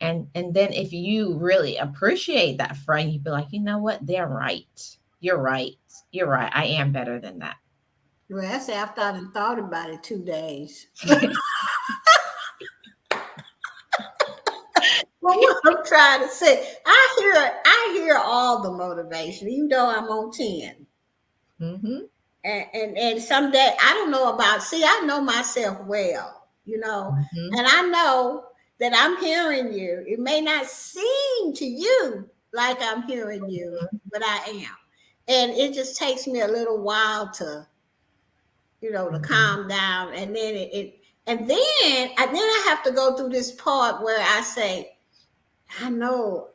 [SPEAKER 1] And then if you really appreciate that friend, you'd be like, you know what? They're right. You're right. You're right. I am better than that.
[SPEAKER 3] Well, that's after I've thought about it 2 days. Well, what I'm trying to say, I hear all the motivation, even though I'm on 10. And someday, I don't know about, I know myself well, and I know that I'm hearing you. It may not seem to you like I'm hearing you, but I am. And it just takes me a little while to, to calm down. And then I have to go through this part where I say, I know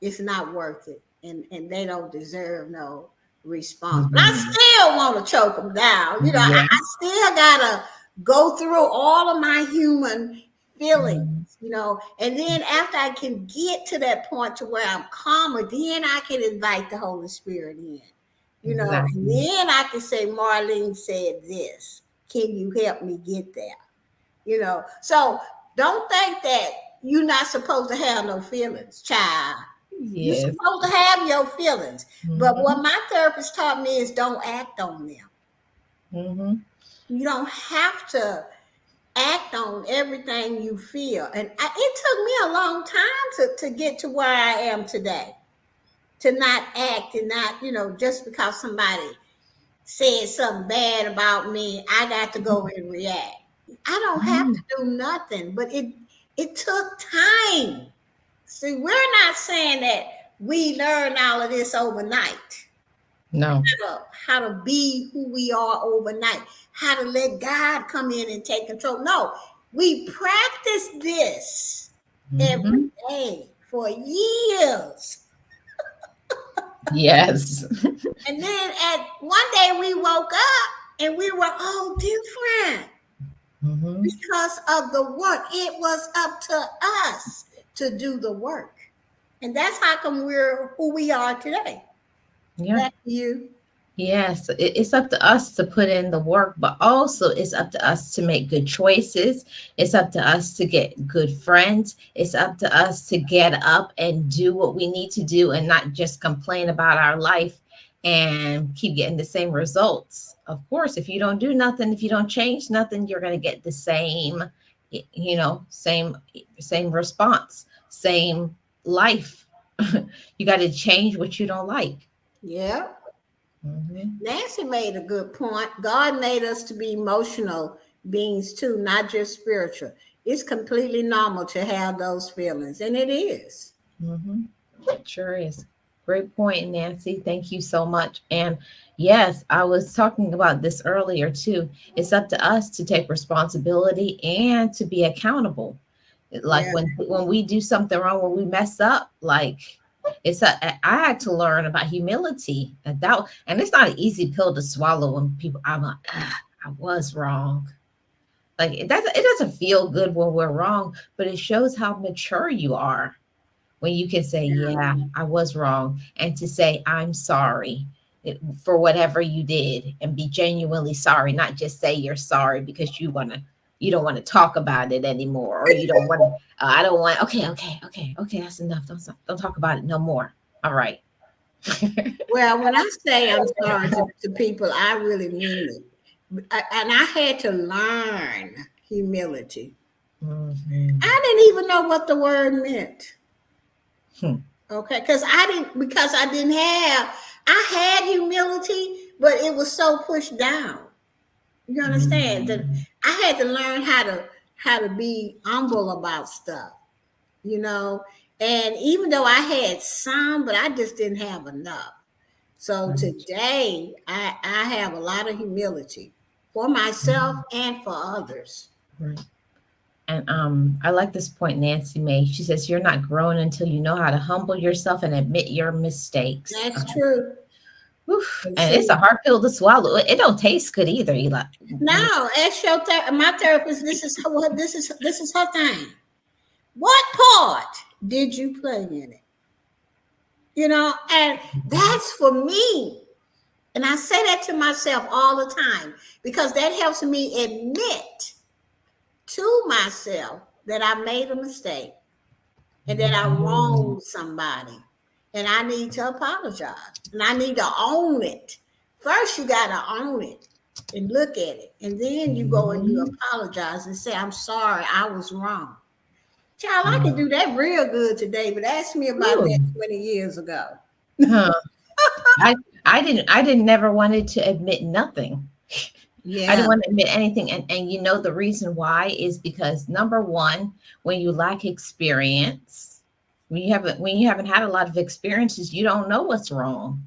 [SPEAKER 3] it's not worth it, and they don't deserve no response. But I still want to choke them down. I still gotta go through all of my human feelings, and then after I can get to that point to where I'm calmer, then I can invite the Holy Spirit in, and then I can say, Marlene said this. Can you help me get there? So don't think that you're not supposed to have no feelings, child. Yes. You're supposed to have your feelings. But what my therapist taught me is don't act on them. You don't have to act on everything you feel. And it took me a long time to get to where I am today. To not act and not, just because somebody said something bad about me, I got to go and react. I don't have to do nothing, but it took time. See, we're not saying that we learn all of this overnight.
[SPEAKER 1] No.
[SPEAKER 3] How to be who we are overnight, how to let God come in and take control. No, we practice this every day for years.
[SPEAKER 1] Yes.
[SPEAKER 3] And then at one day we woke up and we were all different because of the work. It was up to us to do the work. And that's how come we're who we are today.
[SPEAKER 1] Yeah.
[SPEAKER 3] Back to you.
[SPEAKER 1] Yes, it's up to us to put in the work, but also it's up to us to make good choices. It's up to us to get good friends. It's up to us to get up and do what we need to do and not just complain about our life and keep getting the same results. Of course, if you don't do nothing, if you don't change nothing, you're going to get the same, same response, same life. You got to change what you don't like.
[SPEAKER 3] Yeah. Nancy made a good point. God made us to be emotional beings too, not just spiritual. It's completely normal to have those feelings, and it is.
[SPEAKER 1] It sure is. Great point, Nancy. Thank you so much. And yes, I was talking about this earlier too. It's up to us to take responsibility and to be accountable. Like when we do something wrong, when we mess up, like I had to learn about humility, and it's not an easy pill to swallow when I'm like, I was wrong. Like it doesn't feel good when we're wrong, but it shows how mature you are when you can say, yeah, I was wrong, and to say I'm sorry for whatever you did and be genuinely sorry, not just say you're sorry because you don't want to talk about it anymore, or you don't want to, I don't want, okay, that's enough. Don't talk about it no more. All right.
[SPEAKER 3] Well, when I say I'm sorry to people, I really mean it. And I had to learn humility. I didn't even know what the word meant. Okay, because I had humility, but it was so pushed down. You understand that I had to learn how to be humble about stuff, and even though I had some, but I just didn't have enough. So today I have a lot of humility for myself and for others.
[SPEAKER 1] Right. And I like this point Nancy made. She says, you're not grown until you know how to humble yourself and admit your mistakes.
[SPEAKER 3] That's true.
[SPEAKER 1] And it's a hard pill to swallow. It don't taste good either, Eli.
[SPEAKER 3] No, ask my therapist. This is her thing. What part did you play in it? And that's for me. And I say that to myself all the time because that helps me admit to myself that I made a mistake and that I wronged somebody. And I need to apologize. And I need to own it. First, you got to own it and look at it. And then you go and you apologize and say, I'm sorry, I was wrong. Child, I can do that real good today, but ask me about that 20 years ago.
[SPEAKER 1] I didn't never wanted to admit nothing.
[SPEAKER 3] Yeah.
[SPEAKER 1] I didn't want to admit anything. And the reason why is because number one, when you lack experience, when you haven't had a lot of experiences, you don't know what's wrong.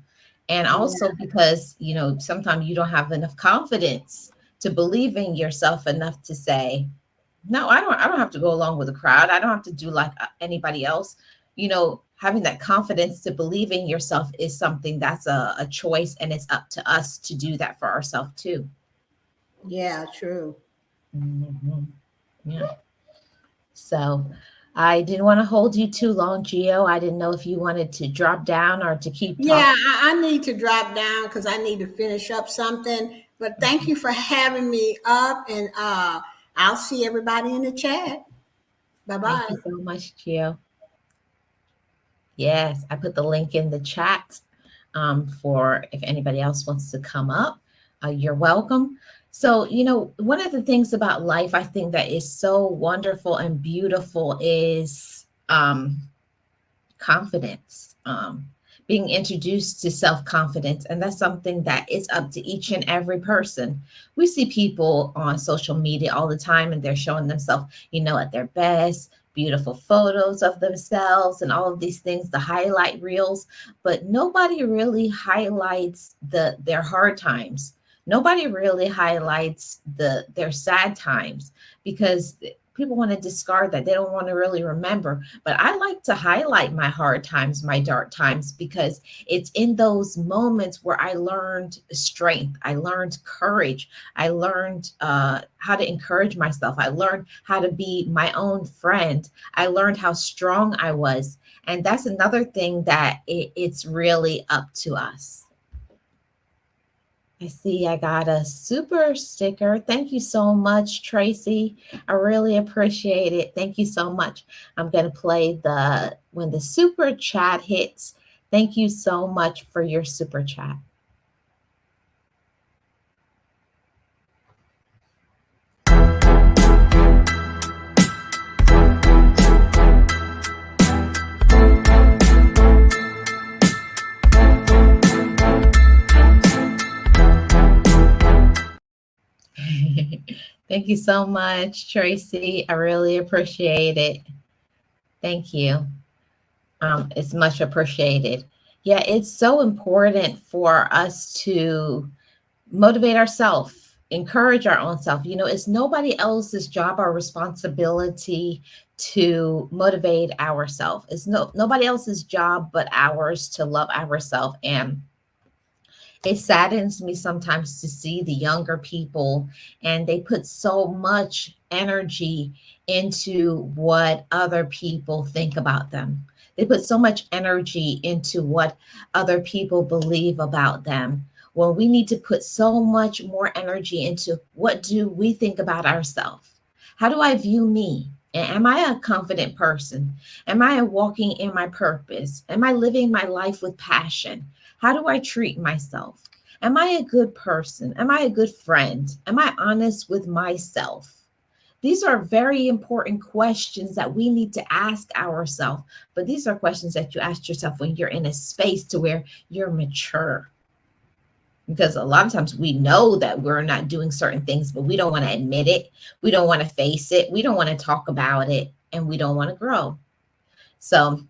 [SPEAKER 1] And also because, sometimes you don't have enough confidence to believe in yourself enough to say, no, I don't have to go along with the crowd. I don't have to do like anybody else. Having that confidence to believe in yourself is something that's a choice, and it's up to us to do that for ourselves too.
[SPEAKER 3] Yeah, true.
[SPEAKER 1] Yeah. So I didn't want to hold you too long, Gio. I didn't know if you wanted to drop down or to keep talking.
[SPEAKER 3] Yeah, I need to drop down because I need to finish up something. But thank you for having me up, and I'll see everybody in the chat. Bye-bye.
[SPEAKER 1] Thank you so much, Gio. Yes, I put the link in the chat for if anybody else wants to come up. You're welcome. So, one of the things about life I think that is so wonderful and beautiful is confidence, being introduced to self-confidence. And that's something that is up to each and every person. We see people on social media all the time, and they're showing themselves, at their best, beautiful photos of themselves and all of these things, the highlight reels, but nobody really highlights their hard times. Nobody really highlights their sad times, because people want to discard that. They don't want to really remember. But I like to highlight my hard times, my dark times, because it's in those moments where I learned strength, I learned courage, I learned how to encourage myself, I learned how to be my own friend, I learned how strong I was. And that's another thing that it's really up to us. I see I got a super sticker. Thank you so much, Tracy. I really appreciate it. Thank you so much. I'm going to play when the super chat hits. Thank you so much for your super chat. Thank you so much, Tracy. I really appreciate it. Thank you. It's much appreciated. Yeah, it's so important for us to motivate ourselves, encourage our own self. It's nobody else's job or responsibility to motivate ourselves. It's nobody else's job but ours to love ourselves. And it saddens me sometimes to see the younger people, and they put so much energy into what other people think about them. They put so much energy into what other people believe about them, when we need to put so much more energy into what do we think about ourselves. How do I view me? Am I a confident person? Am I walking in my purpose? Am I living my life with passion? How do I treat myself? Am I a good person? Am I a good friend? Am I honest with myself? These are very important questions that we need to ask ourselves. But these are questions that you ask yourself when you're in a space to where you're mature. Because a lot of times we know that we're not doing certain things, but we don't want to admit it. We don't want to face it. We don't want to talk about it, and we don't want to grow. So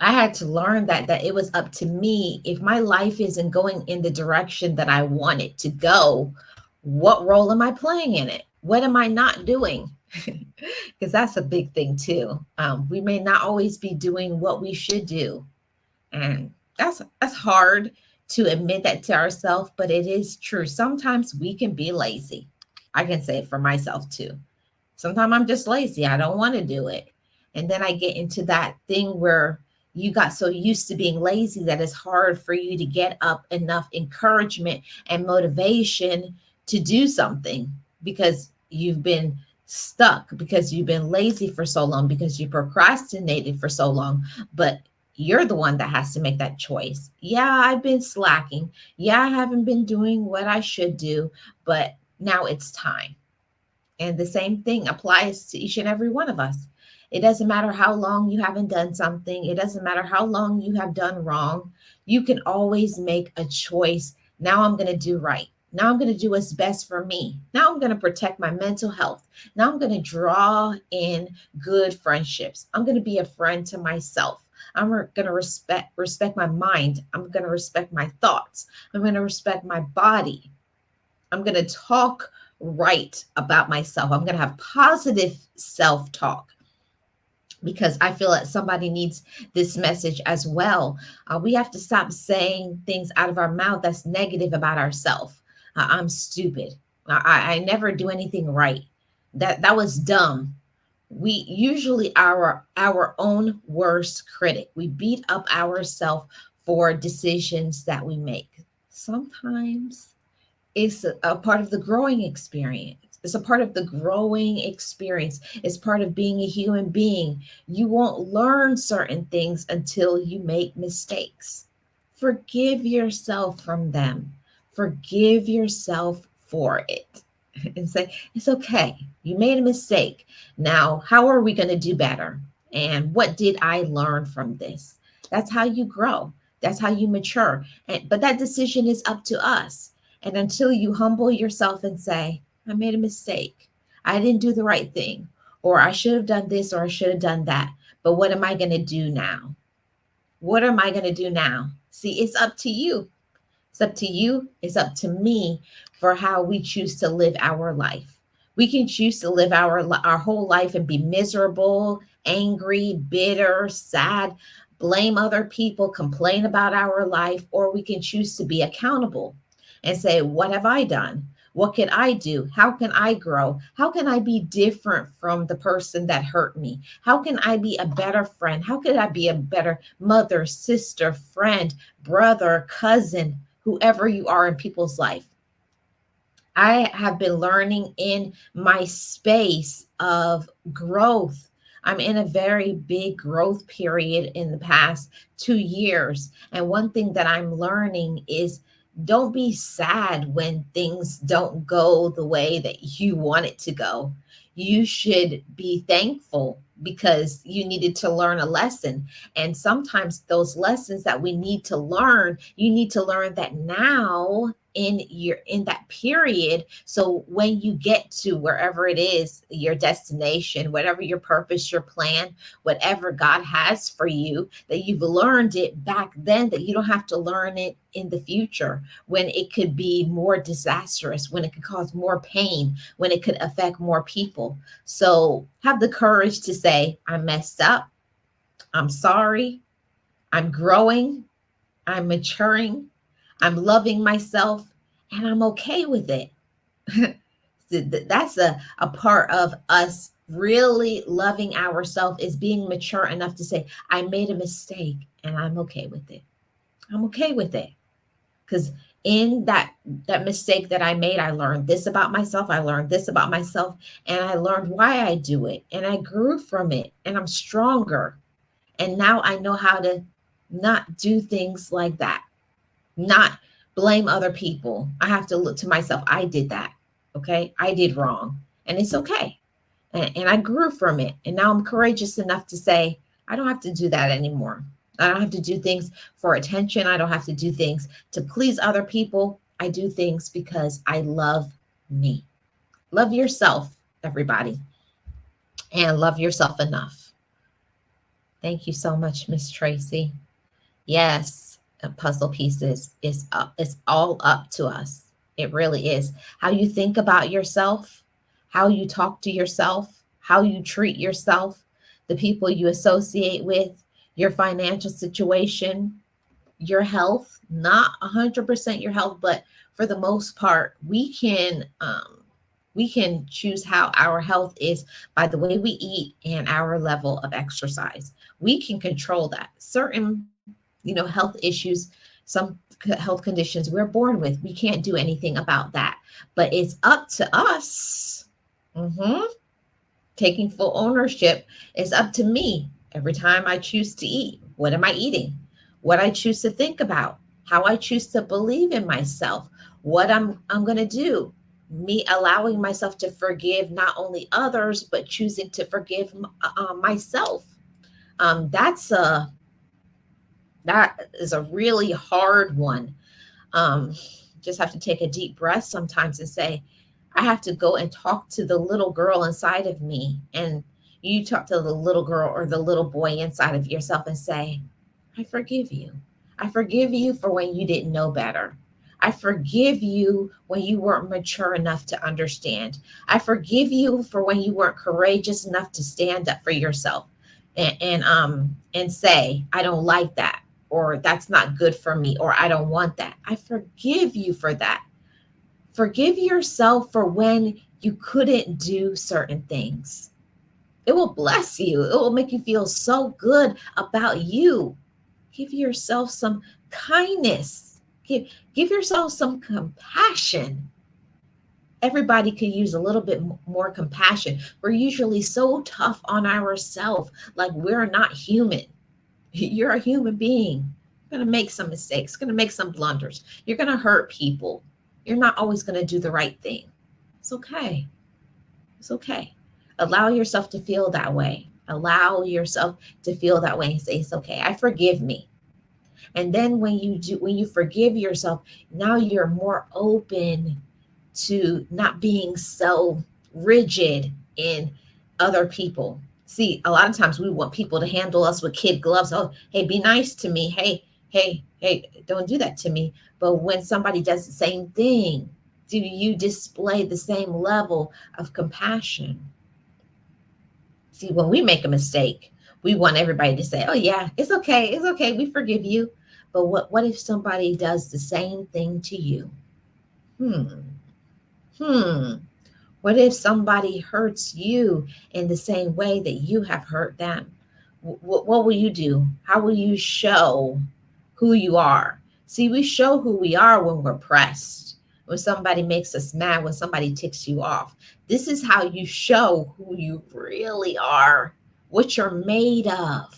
[SPEAKER 1] I had to learn that it was up to me. If my life isn't going in the direction that I want it to go, what role am I playing in it? What am I not doing? Because that's a big thing too. We may not always be doing what we should do. And that's hard to admit that to ourselves, but it is true. Sometimes we can be lazy. I can say it for myself too. Sometimes I'm just lazy. I don't want to do it. And then I get into that thing where you got so used to being lazy that it's hard for you to get up enough encouragement and motivation to do something, because you've been stuck, because you've been lazy for so long, because you procrastinated for so long. But you're the one that has to make that choice. Yeah, I've been slacking. Yeah, I haven't been doing what I should do, but now it's time. And the same thing applies to each and every one of us. It doesn't matter how long you haven't done something. It doesn't matter how long you have done wrong. You can always make a choice. Now I'm going to do right. Now I'm going to do what's best for me. Now I'm going to protect my mental health. Now I'm going to draw in good friendships. I'm going to be a friend to myself. I'm going to respect my mind. I'm going to respect my thoughts. I'm going to respect my body. I'm going to talk right about myself. I'm going to have positive self-talk, because I feel that somebody needs this message as well. We have to stop saying things out of our mouth that's negative about ourselves. I'm stupid. I never do anything right. That was dumb. We usually our own worst critic. We beat up ourselves for decisions that we make. Sometimes it's a part of the growing experience. It's a part of the growing experience. It's part of being a human being. You won't learn certain things until you make mistakes. Forgive yourself from them. Forgive yourself for it. And say, it's okay. You made a mistake. Now, how are we going to do better? And what did I learn from this? That's how you grow. That's how you mature. But that decision is up to us. And until you humble yourself and say, I made a mistake, I didn't do the right thing, or I should have done this, or I should have done that. But what am I going to do now? What am I going to do now? See, it's up to you. It's up to you. It's up to me for how we choose to live our life. We can choose to live our whole life and be miserable, angry, bitter, sad, blame other people, complain about our life, or we can choose to be accountable and say, what have I done? What can I do? How can I grow? How can I be different from the person that hurt me? How can I be a better friend? How can I be a better mother, sister, friend, brother, cousin, whoever you are in people's life? I have been learning in my space of growth. I'm in a very big growth period in the past 2 years. And one thing that I'm learning is don't be sad when things don't go the way that you want it to go. You should be thankful because you needed to learn a lesson. And sometimes those lessons that we need to learn, you need to learn that now in that period, so when you get to wherever it is, your destination, whatever your purpose, your plan, whatever God has for you, that you've learned it back then, that you don't have to learn it in the future when it could be more disastrous, when it could cause more pain, when it could affect more people. So have the courage to say, I messed up, I'm sorry, I'm growing, I'm maturing, I'm loving myself, and I'm okay with it. That's a part of us really loving ourselves, is being mature enough to say, I made a mistake and I'm okay with it. I'm okay with it. Because in that mistake that I made, I learned this about myself. I learned this about myself, and I learned why I do it. And I grew from it, and I'm stronger. And now I know how to not do things like that. Not blame other people. I have to look to myself. I did that. Okay. I did wrong. And it's okay. And I grew from it. And now I'm courageous enough to say, I don't have to do that anymore. I don't have to do things for attention. I don't have to do things to please other people. I do things because I love me. Love yourself, everybody. And love yourself enough. Thank you so much, Miss Tracy. Yes. Puzzle pieces is up. It's all up to us. It really is. How you think about yourself, how you talk to yourself, how you treat yourself, the people you associate with, your financial situation, your health, not 100% your health, but for the most part, we can choose how our health is by the way we eat and our level of exercise. We can control that. Certain health issues, some health conditions we're born with, we can't do anything about that. But it's up to us. Taking full ownership is up to me. Every time I choose to eat, what am I eating? What I choose to think about, how I choose to believe in myself, what I'm going to do. Me allowing myself to forgive not only others, but choosing to forgive myself. That is a really hard one. Just have to take a deep breath sometimes and say, I have to go and talk to the little girl inside of me. And you talk to the little girl or the little boy inside of yourself and say, I forgive you. I forgive you for when you didn't know better. I forgive you when you weren't mature enough to understand. I forgive you for when you weren't courageous enough to stand up for yourself and say, I don't like that, or that's not good for me, or I don't want that. I forgive you for that. Forgive yourself for when you couldn't do certain things. It will bless you. It will make you feel so good about you. Give yourself some kindness. Give yourself some compassion. Everybody could use a little bit more compassion. We're usually so tough on ourselves, like we're not human. You're a human being. You're going to make some mistakes, going to make some blunders. You're going to hurt people. You're not always going to do the right thing. It's okay. It's okay. Allow yourself to feel that way. Allow yourself to feel that way and say, it's okay. I forgive me. And then when you forgive yourself, now you're more open to not being so rigid in other people. See, a lot of times we want people to handle us with kid gloves. Oh, hey, be nice to me. Hey, don't do that to me. But when somebody does the same thing, do you display the same level of compassion? See, when we make a mistake, we want everybody to say, oh, yeah, it's okay, we forgive you. But what if somebody does the same thing to you? Hmm. Hmm. What if somebody hurts you in the same way that you have hurt them? What will you do? How will you show who you are? See, we show who we are when we're pressed, when somebody makes us mad, when somebody ticks you off. This is how you show who you really are, what you're made of.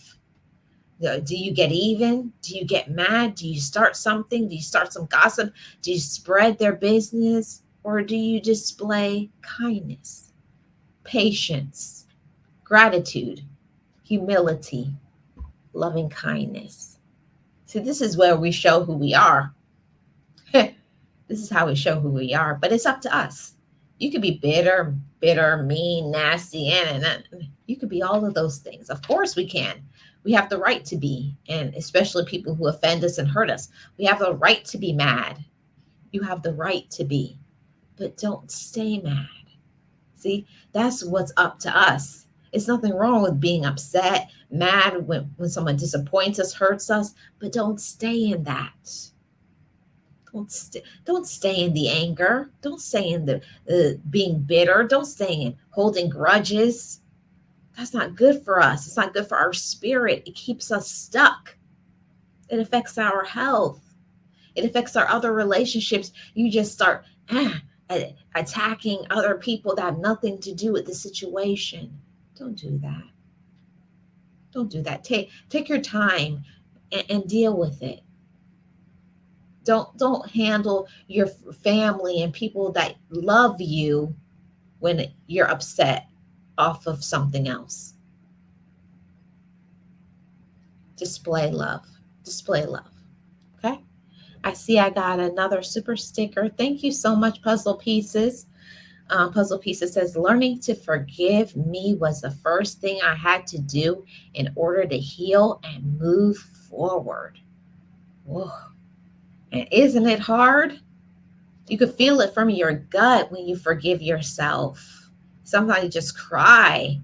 [SPEAKER 1] Do you get even? Do you get mad? Do you start something? Do you start some gossip? Do you spread their business? Or do you display kindness, patience, gratitude, humility, loving kindness? See, this is where we show who we are. This is how we show who we are, but it's up to us. You could be bitter, mean, nasty, and you could be all of those things. Of course, we can. We have the right to be, and especially people who offend us and hurt us. We have the right to be mad. You have the right to be, but don't stay mad. See, that's what's up to us. It's nothing wrong with being upset, mad when someone disappoints us, hurts us, but don't stay in that. Don't stay in the anger. Don't stay in the being bitter. Don't stay in holding grudges. That's not good for us. It's not good for our spirit. It keeps us stuck. It affects our health. It affects our other relationships. You just start attacking other people that have nothing to do with the situation. Don't do that. Don't do that. Take your time and deal with it. Don't handle your family and people that love you when you're upset off of something else. Display love. Display love. Okay? I see I got another super sticker. Thank you so much, Puzzle Pieces. Puzzle Pieces says, learning to forgive me was the first thing I had to do in order to heal and move forward. Whoa. And isn't it hard? You could feel it from your gut when you forgive yourself. Somebody just cry.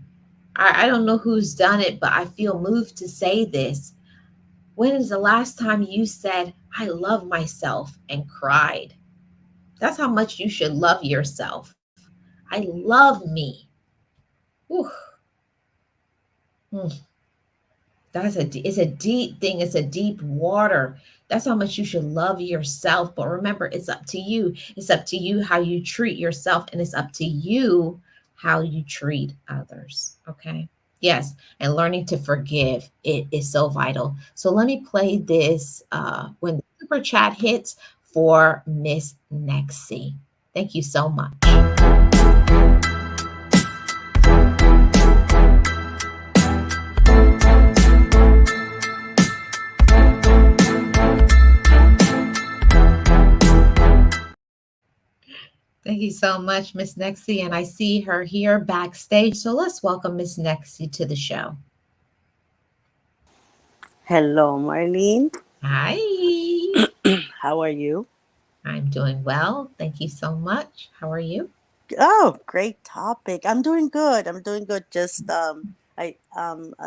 [SPEAKER 1] I don't know who's done it, but I feel moved to say this. When is the last time you said, I love myself and cried? That's how much you should love yourself. I love me. Whew. It's a deep thing. It's a deep water. That's how much you should love yourself. But remember, it's up to you. It's up to you how you treat yourself, and it's up to you how you treat others. Okay. Yes. And learning to forgive, it is so vital. So let me play this when the super chat hits for Miss Nexie. Thank you so much. Thank you so much, Miss Nexie. And I see her here backstage. So let's welcome Miss Nexie to the show.
[SPEAKER 4] Hello, Marlene.
[SPEAKER 1] Hi.
[SPEAKER 4] How are you?
[SPEAKER 1] I'm doing well. Thank you so much. How are you?
[SPEAKER 4] Oh, great topic. I'm doing good. Just a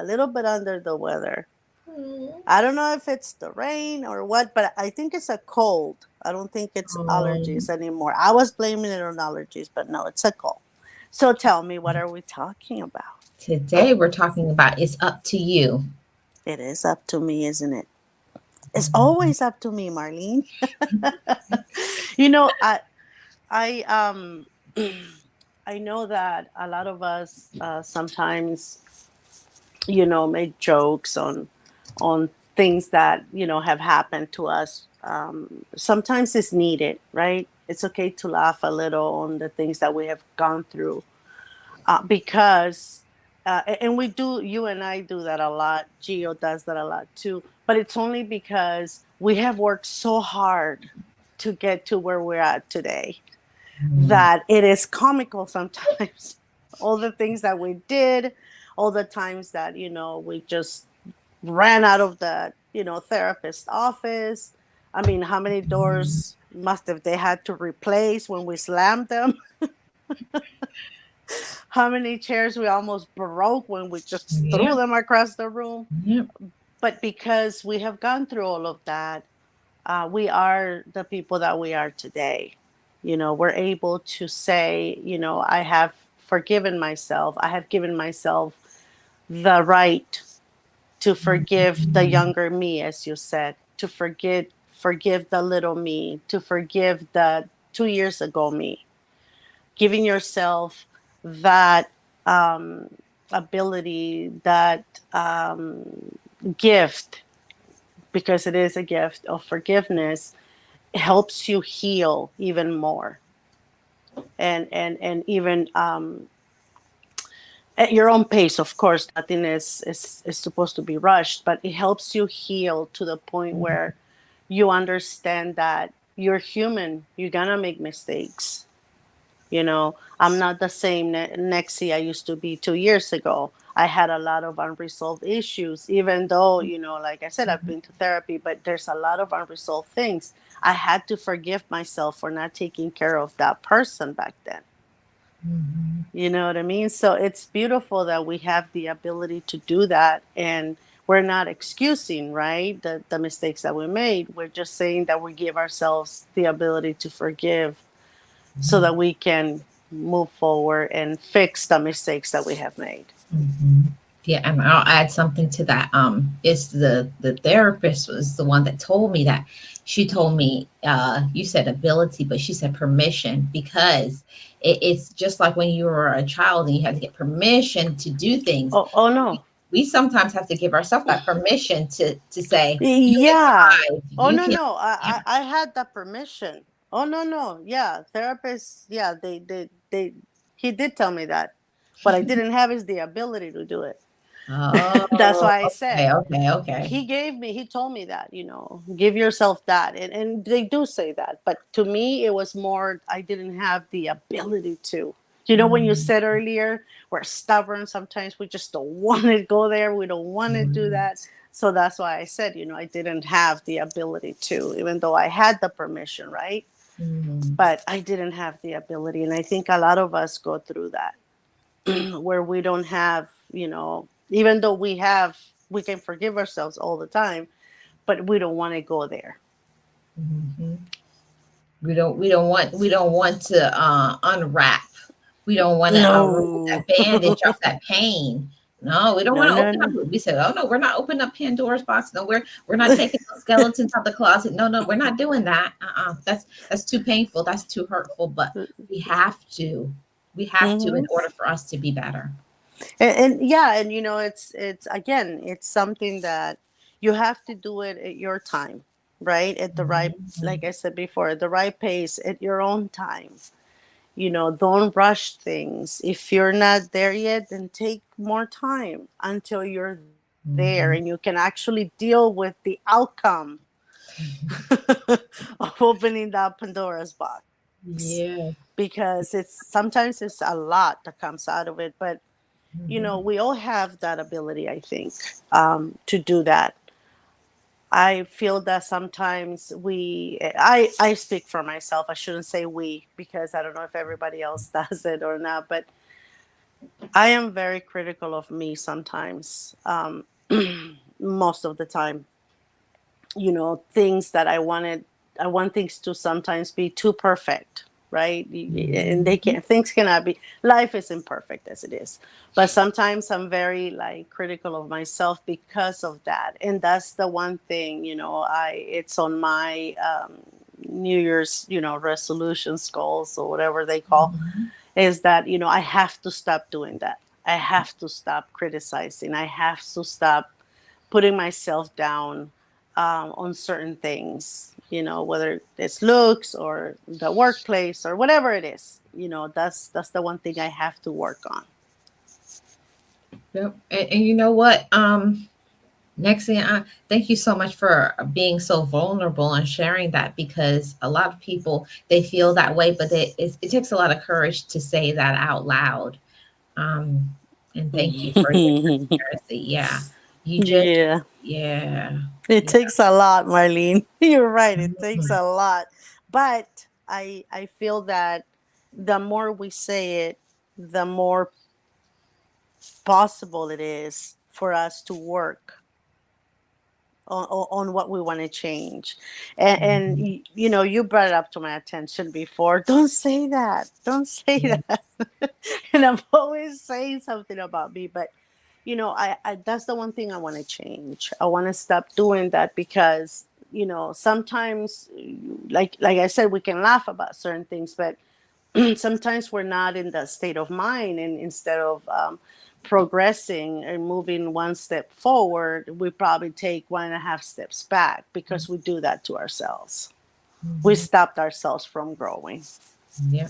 [SPEAKER 4] little bit under the weather. I don't know if it's the rain or what, but I think it's a cold. I don't think it's allergies anymore. I was blaming it on allergies, but no, it's a cold. So tell me, what are we talking about?
[SPEAKER 1] Today we're talking about it's up to you.
[SPEAKER 4] It is up to me, isn't it? It's always up to me, Marlene. You know, I know that a lot of us sometimes, make jokes on things that, have happened to us. Sometimes it's needed, right? It's okay to laugh a little on the things that we have gone through because, and we do, you and I do that a lot. Gio does that a lot too. But it's only because we have worked so hard to get to where we're at today that it is comical sometimes all the things that we did, all the times that, we just ran out of the, therapist office. I mean, how many doors must have they had to replace when we slammed them? How many chairs we almost broke when we just
[SPEAKER 1] Yeah.
[SPEAKER 4] threw them across the room?
[SPEAKER 1] Yep.
[SPEAKER 4] But because we have gone through all of that, we are the people that we are today. We're able to say, I have forgiven myself. I have given myself the right to forgive the younger me, as you said, to forgive the little me, to forgive the 2 years ago me. Giving yourself that ability, that gift, because it is a gift of forgiveness, helps you heal even more, and even at your own pace. Of course, nothing is supposed to be rushed, but it helps you heal to the point where you understand that you're human. You're gonna make mistakes. I'm not the same Nexie I used to be 2 years ago. I had a lot of unresolved issues, even though, like I said, I've been to therapy, but there's a lot of unresolved things. I had to forgive myself for not taking care of that person back then.
[SPEAKER 1] Mhm.
[SPEAKER 4] You know what I mean? So it's beautiful that we have the ability to do that. And we're not excusing, right, the mistakes that we made. We're just saying that we give ourselves the ability to forgive so that we can move forward and fix the mistakes that we have made.
[SPEAKER 1] Mhm. Yeah, and I'll add something to that. It's the therapist was the one that told me that. She told me, you said ability, but she said permission, because it's just like when you were a child and you had to get permission to do things.
[SPEAKER 4] Oh no.
[SPEAKER 1] We sometimes have to give ourselves that permission to say, you can
[SPEAKER 4] Yeah.
[SPEAKER 1] thrive,
[SPEAKER 4] Oh
[SPEAKER 1] you
[SPEAKER 4] no,
[SPEAKER 1] can.
[SPEAKER 4] no.
[SPEAKER 1] Yeah.
[SPEAKER 4] I had the permission. Oh no, no. Yeah. Therapists, yeah, they he did tell me that. What I didn't have is the ability to do it. That's
[SPEAKER 1] Oh,
[SPEAKER 4] why I
[SPEAKER 1] okay,
[SPEAKER 4] said
[SPEAKER 1] okay.
[SPEAKER 4] he told me that, give yourself that. And they do say that. But to me, it was more, I didn't have the ability to. When you
[SPEAKER 1] Mm,
[SPEAKER 4] said earlier, we're stubborn. Sometimes we just don't want to go there. We don't want to do that. So that's why I said, I didn't have the ability to, even though I had the permission, right?
[SPEAKER 1] mm,
[SPEAKER 4] But I didn't have the ability. And I think a lot of us go through that where we don't have, even though we can forgive ourselves all the time, but we don't want to go there.
[SPEAKER 1] mhm. We don't want to unwrap. We don't want to remove
[SPEAKER 4] No.
[SPEAKER 1] that bandage off that pain. No, we don't
[SPEAKER 4] No,
[SPEAKER 1] want to
[SPEAKER 4] no,
[SPEAKER 1] open up.
[SPEAKER 4] no.
[SPEAKER 1] We said, oh no, we're not opening up Pandora's box. No, we're not taking those skeletons out the closet. No, no, we're not doing that. That's too painful. That's too hurtful. But we have to. We have to in
[SPEAKER 4] Hmm.
[SPEAKER 1] order for us to be better.
[SPEAKER 4] And yeah, and it's again, it's something that you have to do it at your time, right? At the right, like I said before, at the right pace, at your own time. Don't rush things. If you're not there yet, then take more time until you're there
[SPEAKER 1] Mhm.
[SPEAKER 4] and you can actually deal with the outcome of opening that Pandora's box.
[SPEAKER 1] Yeah.
[SPEAKER 4] Because it's a lot that comes out of it. But
[SPEAKER 1] Mhm.
[SPEAKER 4] we all have that ability, I think, to do that. I feel that sometimes I speak for myself. I shouldn't say we, because I don't know if everybody else does it or not, but I am very critical of me sometimes, most of the time. Things that I want things to sometimes be too perfect, right? And they
[SPEAKER 1] Mhm.
[SPEAKER 4] can't, things cannot be, life is imperfect as it is. But sometimes I'm very like critical of myself because of that. And that's the one thing, it's on my New Year's, resolutions, goals, or whatever they call,
[SPEAKER 1] Mhm.
[SPEAKER 4] is that, I have to stop doing that. I have to stop criticizing. I have to stop putting myself down on certain things, whether it's looks or the workplace or whatever it is. That's the one thing I have to work on.
[SPEAKER 1] Yep. And you know what? Next thing, thank you so much for being so vulnerable and sharing that, because a lot of people they feel that way, but it takes a lot of courage to say that out loud. And thank you for your transparency. Yeah. You just,
[SPEAKER 4] Yeah,
[SPEAKER 1] yeah.
[SPEAKER 4] it
[SPEAKER 1] Yeah.
[SPEAKER 4] takes a lot, Marlene. You're right. It takes
[SPEAKER 1] Mhm.
[SPEAKER 4] a lot. But I feel that the more we say it, the more possible it is for us to work on what we want to change. And
[SPEAKER 1] Mhm.
[SPEAKER 4] you know, you brought it up to my attention before. Don't say that. Don't say
[SPEAKER 1] Yeah.
[SPEAKER 4] that. And I'm always saying something about me, but you know, I that's the one thing I want to change. I want to stop doing that because you know sometimes, like I said, we can laugh about certain things, but sometimes we're not in that state of mind, and instead of progressing and moving one step forward, we probably take 1.5 steps back because we do that to ourselves. We
[SPEAKER 1] Mhm.
[SPEAKER 4] stopped ourselves from growing.
[SPEAKER 1] Yeah.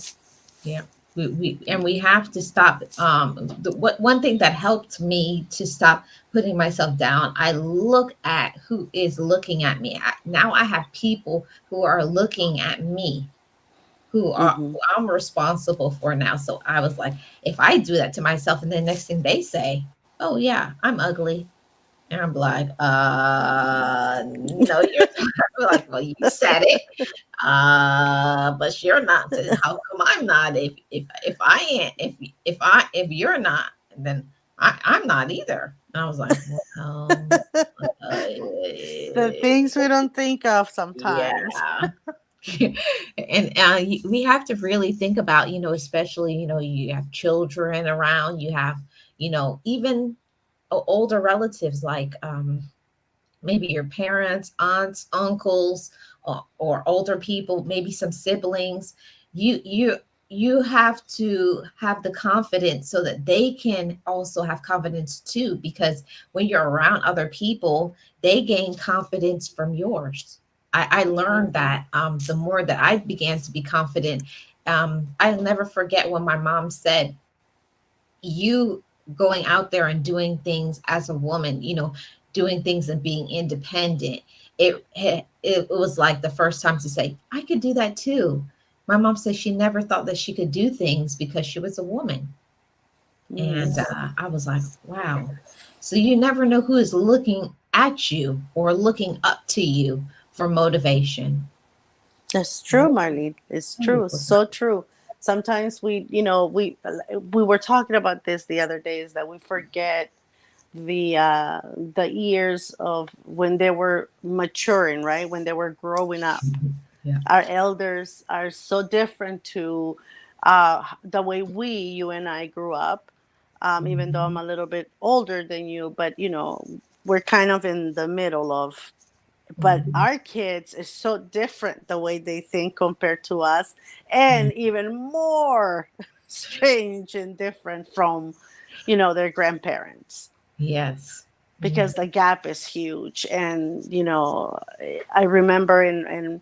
[SPEAKER 1] Yeah. We have to stop. One thing that helped me to stop putting myself down, I look at who is looking at me. Now I have people who are looking at me,
[SPEAKER 4] Hmm.
[SPEAKER 1] who I'm responsible for now. So I was like, if I do that to myself, and then next thing they say, "Oh yeah, I'm ugly," and I'm like, no, you're not. I'm like, well, you said it, but you're not. So how come I'm not? If I ain't, if you're not, then I'm not either. And I was like, well, uh,
[SPEAKER 4] The things we don't think of
[SPEAKER 1] yeah.
[SPEAKER 4] sometimes.
[SPEAKER 1] And we have to really think about, especially, you have children around, you have, even older relatives, like maybe your parents, aunts, uncles, or older people, maybe some siblings. You have to have the confidence so that they can also have confidence too, because when you're around other people, they gain confidence from yours. I learned that the more that I began to be confident, I'll never forget when my mom said, you going out there and doing things as a woman, doing things and being independent. It was like the first time to say, I could do that too. My mom said she never thought that she could do things because she was a woman. And
[SPEAKER 4] Mm,
[SPEAKER 1] I was like, wow. So you never know who is looking at you or looking up to you for motivation.
[SPEAKER 4] that's true, Marlene. It's true. So true. Sometimes we were talking about this the other day, is that we forget the years of when they were maturing, right? When they were growing up.
[SPEAKER 1] Yeah.
[SPEAKER 4] Our elders are so different to the way you and I grew up. Even though I'm
[SPEAKER 1] Mhm.
[SPEAKER 4] a little bit older than you, but we're kind of in the middle of. But
[SPEAKER 1] Mhm.
[SPEAKER 4] our kids is so different the way they think compared to us, and even more strange and different from, their grandparents,
[SPEAKER 1] Yes. Yeah.
[SPEAKER 4] because the gap is huge. And I remember in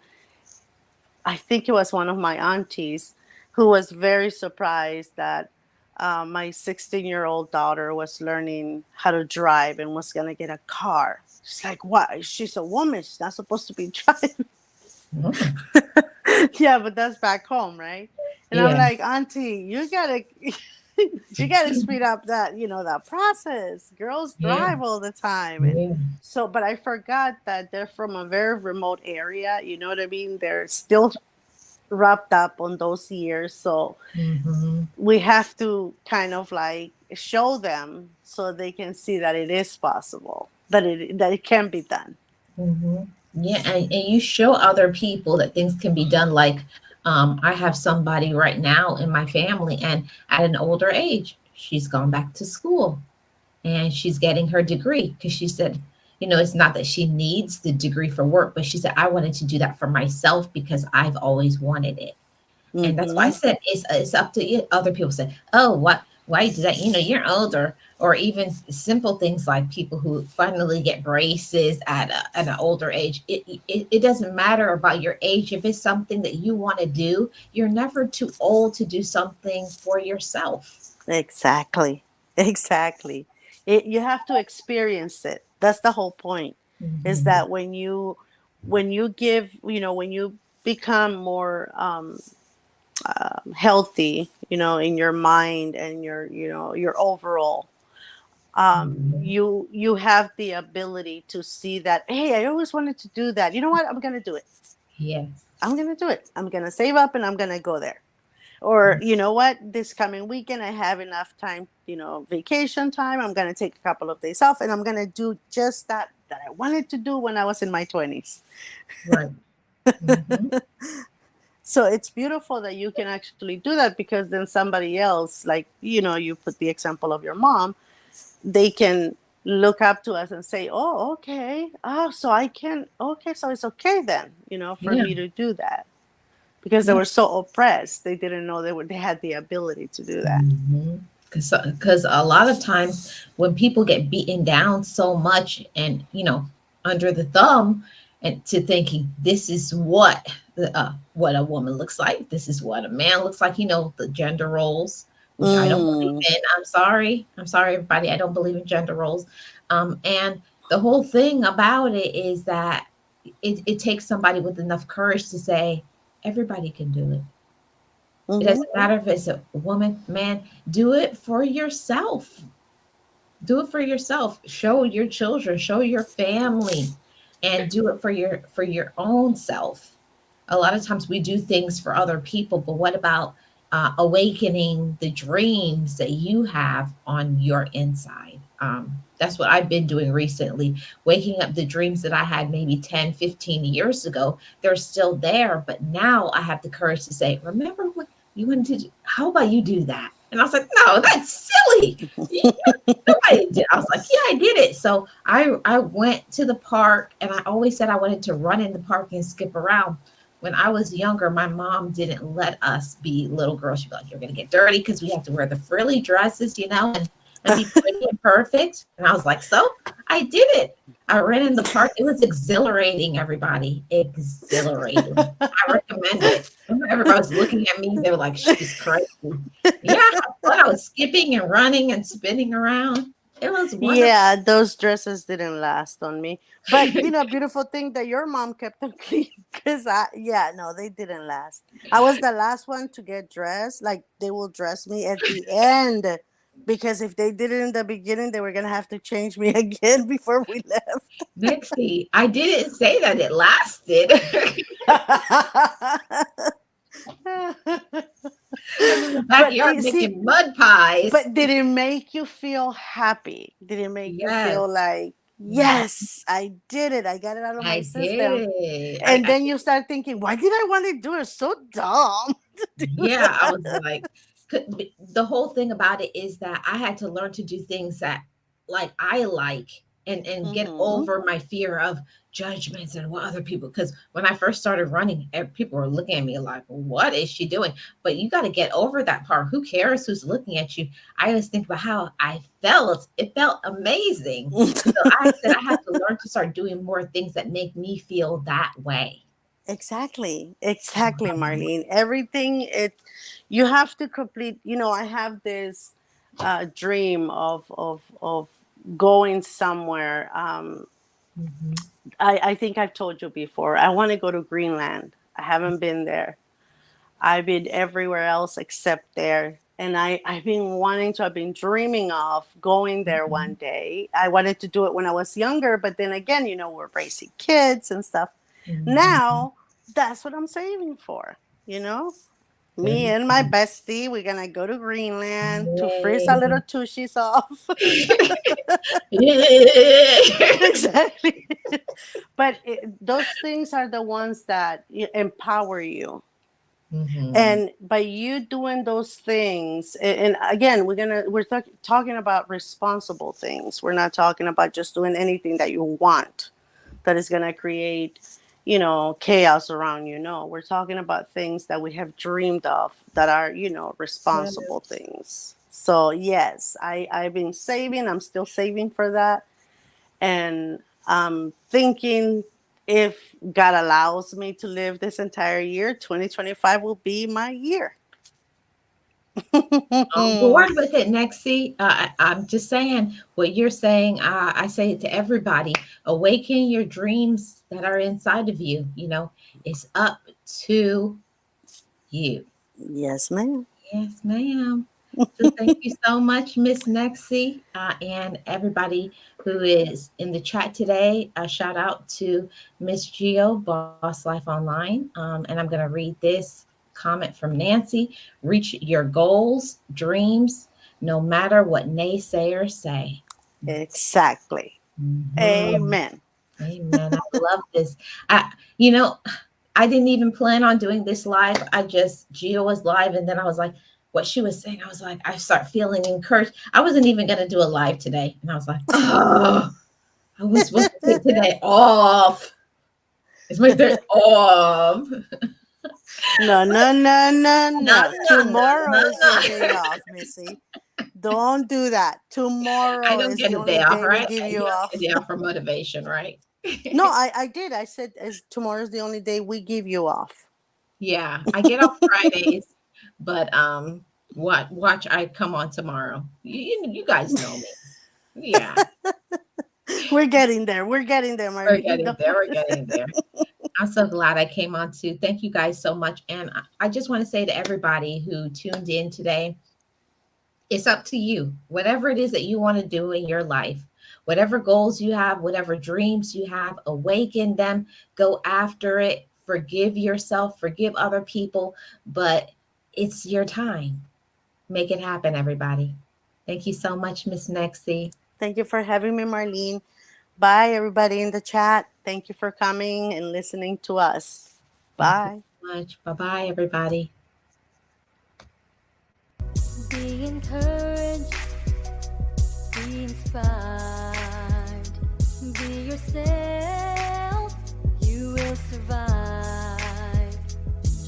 [SPEAKER 4] I think it was one of my aunties who was very surprised that my 16-year-old daughter was learning how to drive and was going to get a car. She's like, what? She's a woman. She's not supposed to be driving.
[SPEAKER 1] Mm.
[SPEAKER 4] Yeah, but that's back home, right? And I'm
[SPEAKER 1] Yeah.
[SPEAKER 4] like, Auntie, you gotta you gotta speed up that process. Girls
[SPEAKER 1] Yeah.
[SPEAKER 4] drive all the time. And
[SPEAKER 1] Yeah.
[SPEAKER 4] so, but I forgot that they're from a very remote area, you know what I mean? They're still wrapped up on those years. So
[SPEAKER 1] Mhm.
[SPEAKER 4] we have to kind of like show them so they can see that it is possible, that it can be done.
[SPEAKER 1] Mhm. Yeah, and you show other people that things can be done. Like, I have somebody right now in my family, and at an older age, she's gone back to school and she's getting her degree because she said, it's not that she needs the degree for work, but she said, I wanted to do that for myself because I've always wanted it. And that's why I
[SPEAKER 4] Mm-hmm.
[SPEAKER 1] said it's up to you. Other people say, "Oh, what? Why you do that? You're older." Or even simple things like people who finally get braces at an older age. It doesn't matter about your age. If it's something that you want to do, you're never too old to do something for yourself.
[SPEAKER 4] Exactly. Exactly. You have to experience it. That's the whole point. Is
[SPEAKER 1] Mhm.
[SPEAKER 4] that when you give, when you become more healthy, in your mind and your overall. You have the ability to see that, hey, I always wanted to do that. You know what? I'm gonna do it.
[SPEAKER 1] Yes.
[SPEAKER 4] I'm gonna do it. I'm gonna save up and I'm gonna go there. Or you know what? This coming weekend I have enough time, vacation time. I'm gonna take a couple of days off and I'm gonna do just that I wanted to do when I was in my 20s.
[SPEAKER 1] Right. Mhm.
[SPEAKER 4] So it's beautiful that you can actually do that, because then somebody else, like, you put the example of your mom, they can look up to us and say, oh, okay. Oh, so I can, okay. So it's okay then, for
[SPEAKER 1] Yeah.
[SPEAKER 4] me to do that, because they
[SPEAKER 1] Yeah.
[SPEAKER 4] were so oppressed. They didn't know they had the ability to do that.
[SPEAKER 1] Because a lot of times when people get beaten down so much and under the thumb, and to thinking this is what a woman looks like, this is what a man looks like, the gender roles, which I don't believe
[SPEAKER 4] Mm,
[SPEAKER 1] in. I'm sorry everybody, I don't believe in gender roles. And the whole thing about it is that it takes somebody with enough courage to say everybody can do it. It
[SPEAKER 4] mm-hmm.
[SPEAKER 1] doesn't matter if it's a woman, man, do it for yourself. Do it for yourself. Show your children, show your family, and do it for your own self. A lot of times we do things for other people, but what about awakening the dreams that you have on your inside? That's what I've been doing recently, waking up the dreams that I had maybe 10, 15 years ago. They're still there, but now I have the courage to say, remember what you wanted to do? How about you do that? And I was like, no, that's silly. Nobody did. I was like, yeah, I did it. So I went to the park, and I always said I wanted to run in the park and skip around. When I was younger, my mom didn't let us be little girls. She'd be like, you're going to get dirty because we have to wear the frilly dresses, and be pretty and perfect. And I was like, so I did it. I ran in the park. It was exhilarating, everybody. Exhilarating. I recommend it. Everybody was looking at me. They were like, she's crazy. Yeah, I thought I was skipping and running and spinning around. It was wonderful.
[SPEAKER 4] Yeah, those dresses didn't last on me. But beautiful thing that your mom kept them clean, because no, they didn't last. I was the last one to get dressed. Like, they will dress me at the end, because if they did it in the beginning, they were gonna have to change me again before we left.
[SPEAKER 1] Nixie, I didn't say that it lasted. I'm in the backyard making mud pies.
[SPEAKER 4] But did it make you feel happy? Did it make you
[SPEAKER 1] Yes.
[SPEAKER 4] feel like, yes, I did it. I got it out of my
[SPEAKER 1] I
[SPEAKER 4] system.
[SPEAKER 1] did.
[SPEAKER 4] And then you start thinking, why did I want to do it? So dumb.
[SPEAKER 1] Yeah, I was like, the whole thing about it is that I had to learn to do things that like I like, and get
[SPEAKER 4] Mhm.
[SPEAKER 1] over my fear of judgments and what other people, because when I first started running, people were looking at me like, what is she doing? But you got to get over that part. Who cares who's looking at you? I always think about how I felt. It felt amazing. So I said I have to learn to start doing more things that make me feel that way.
[SPEAKER 4] Exactly, Marlene. Everything you have to complete. I have this dream of going somewhere.
[SPEAKER 1] Mhm.
[SPEAKER 4] I think I've told you before. I want to go to Greenland. I haven't been there. I've been everywhere else except there. And I've been I've been dreaming of going there one day. I wanted to do it when I was younger, but then again, we're raising kids and stuff.
[SPEAKER 1] Mhm.
[SPEAKER 4] Now, that's what I'm saving for, you know?
[SPEAKER 1] There
[SPEAKER 4] Me
[SPEAKER 1] you
[SPEAKER 4] and my bestie, we're going to go to Greenland to freeze our
[SPEAKER 1] go.
[SPEAKER 4] little tushies off.
[SPEAKER 1] Yeah.
[SPEAKER 4] Exactly. But those things are the ones that empower you.
[SPEAKER 1] Mhm.
[SPEAKER 4] And by you doing those things, and again, we're talking about responsible things. We're not talking about just doing anything that you want that is going to create chaos around you. No, we're talking about things that we have dreamed of that are responsible
[SPEAKER 1] Yes.
[SPEAKER 4] things. So yes, I've been saving. I'm still saving for that. And I'm thinking, if God allows me to live this entire year, 2025 will be my year.
[SPEAKER 1] On board with it, Nexie. I'm just saying what you're saying. I say it to everybody. Awaken your dreams that are inside of you. It's up to you.
[SPEAKER 4] Yes, ma'am.
[SPEAKER 1] Yes, ma'am. So thank you so much, Miss Nexie, and everybody who is in the chat today. A shout out to Miss Geo, Boss Life Online. And I'm going to read this comment from Nancy. Reach your goals, dreams, no matter what naysayers say.
[SPEAKER 4] Exactly.
[SPEAKER 1] Mhm.
[SPEAKER 4] Amen.
[SPEAKER 1] Amen. I love this. You know, I didn't even plan on doing this live. Gio was live, and then I was like, what she was saying, I was like, I start feeling encouraged. I wasn't even going to do a live today. And I was like, oh, I was supposed to take today off. It's my day off.
[SPEAKER 4] No. Tomorrow is your day off, Missy. Don't do that. Tomorrow
[SPEAKER 1] I don't
[SPEAKER 4] is
[SPEAKER 1] get
[SPEAKER 4] the
[SPEAKER 1] a
[SPEAKER 4] only
[SPEAKER 1] day off,
[SPEAKER 4] day
[SPEAKER 1] right?
[SPEAKER 4] we give
[SPEAKER 1] I
[SPEAKER 4] you
[SPEAKER 1] don't
[SPEAKER 4] off.
[SPEAKER 1] get a day off for motivation, right?
[SPEAKER 4] No, I did. I said tomorrow's the only day we give you off.
[SPEAKER 1] Yeah, I get off Fridays, but watch I come on tomorrow. You guys know me. Yeah.
[SPEAKER 4] We're getting there. We're getting there,
[SPEAKER 1] We're
[SPEAKER 4] Marlene.
[SPEAKER 1] getting there. We're getting there. I'm so glad I came on too. Thank you guys so much. And I just want to say to everybody who tuned in today, it's up to you. Whatever it is that you want to do in your life, whatever goals you have, whatever dreams you have, awaken them, go after it, forgive yourself, forgive other people, but it's your time. Make it happen, everybody. Thank you so much, Miss Nexie.
[SPEAKER 4] Thank you for having me, Marlene. Bye, everybody in the chat. Thank you for coming and listening to us. Bye.
[SPEAKER 1] Thank you so much. Bye-bye, everybody.
[SPEAKER 2] Be encouraged, be inspired, be yourself, you will survive.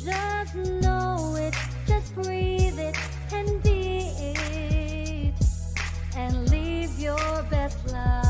[SPEAKER 2] Just know it, just breathe it, and be it, and live your best life.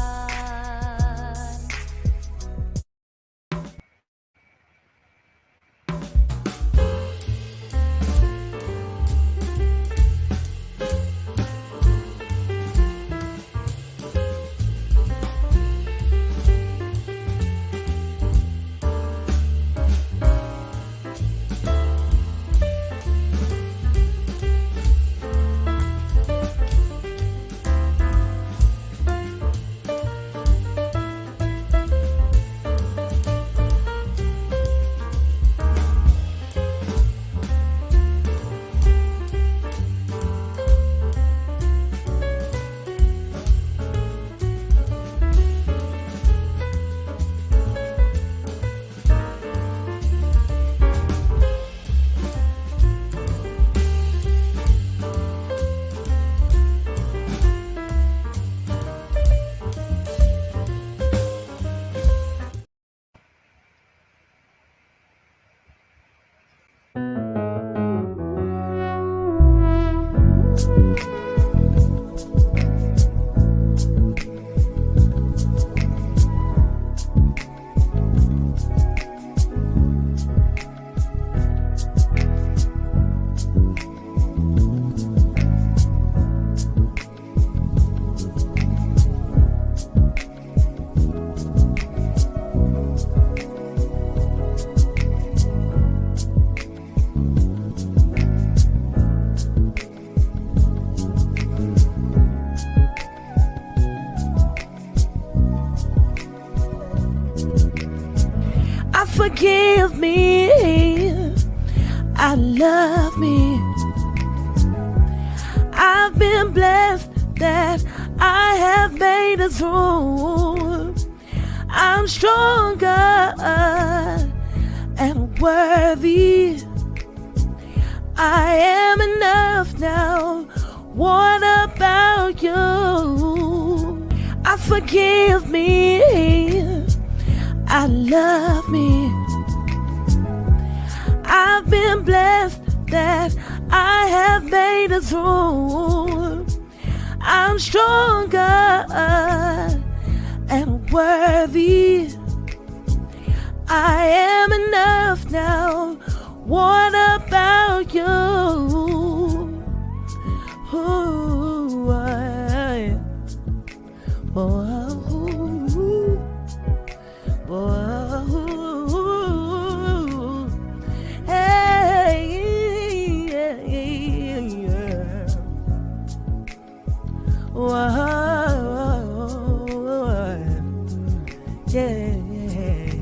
[SPEAKER 5] Forgive me, I love me. I've been blessed that I have made it through. I'm stronger and worthy. I am enough now. What about you? I forgive me, I love me. I've been blessed that I have made it through. I'm stronger and worthy. I am enough now. What about you? Ooh, hey, Whoa, yeah, yeah.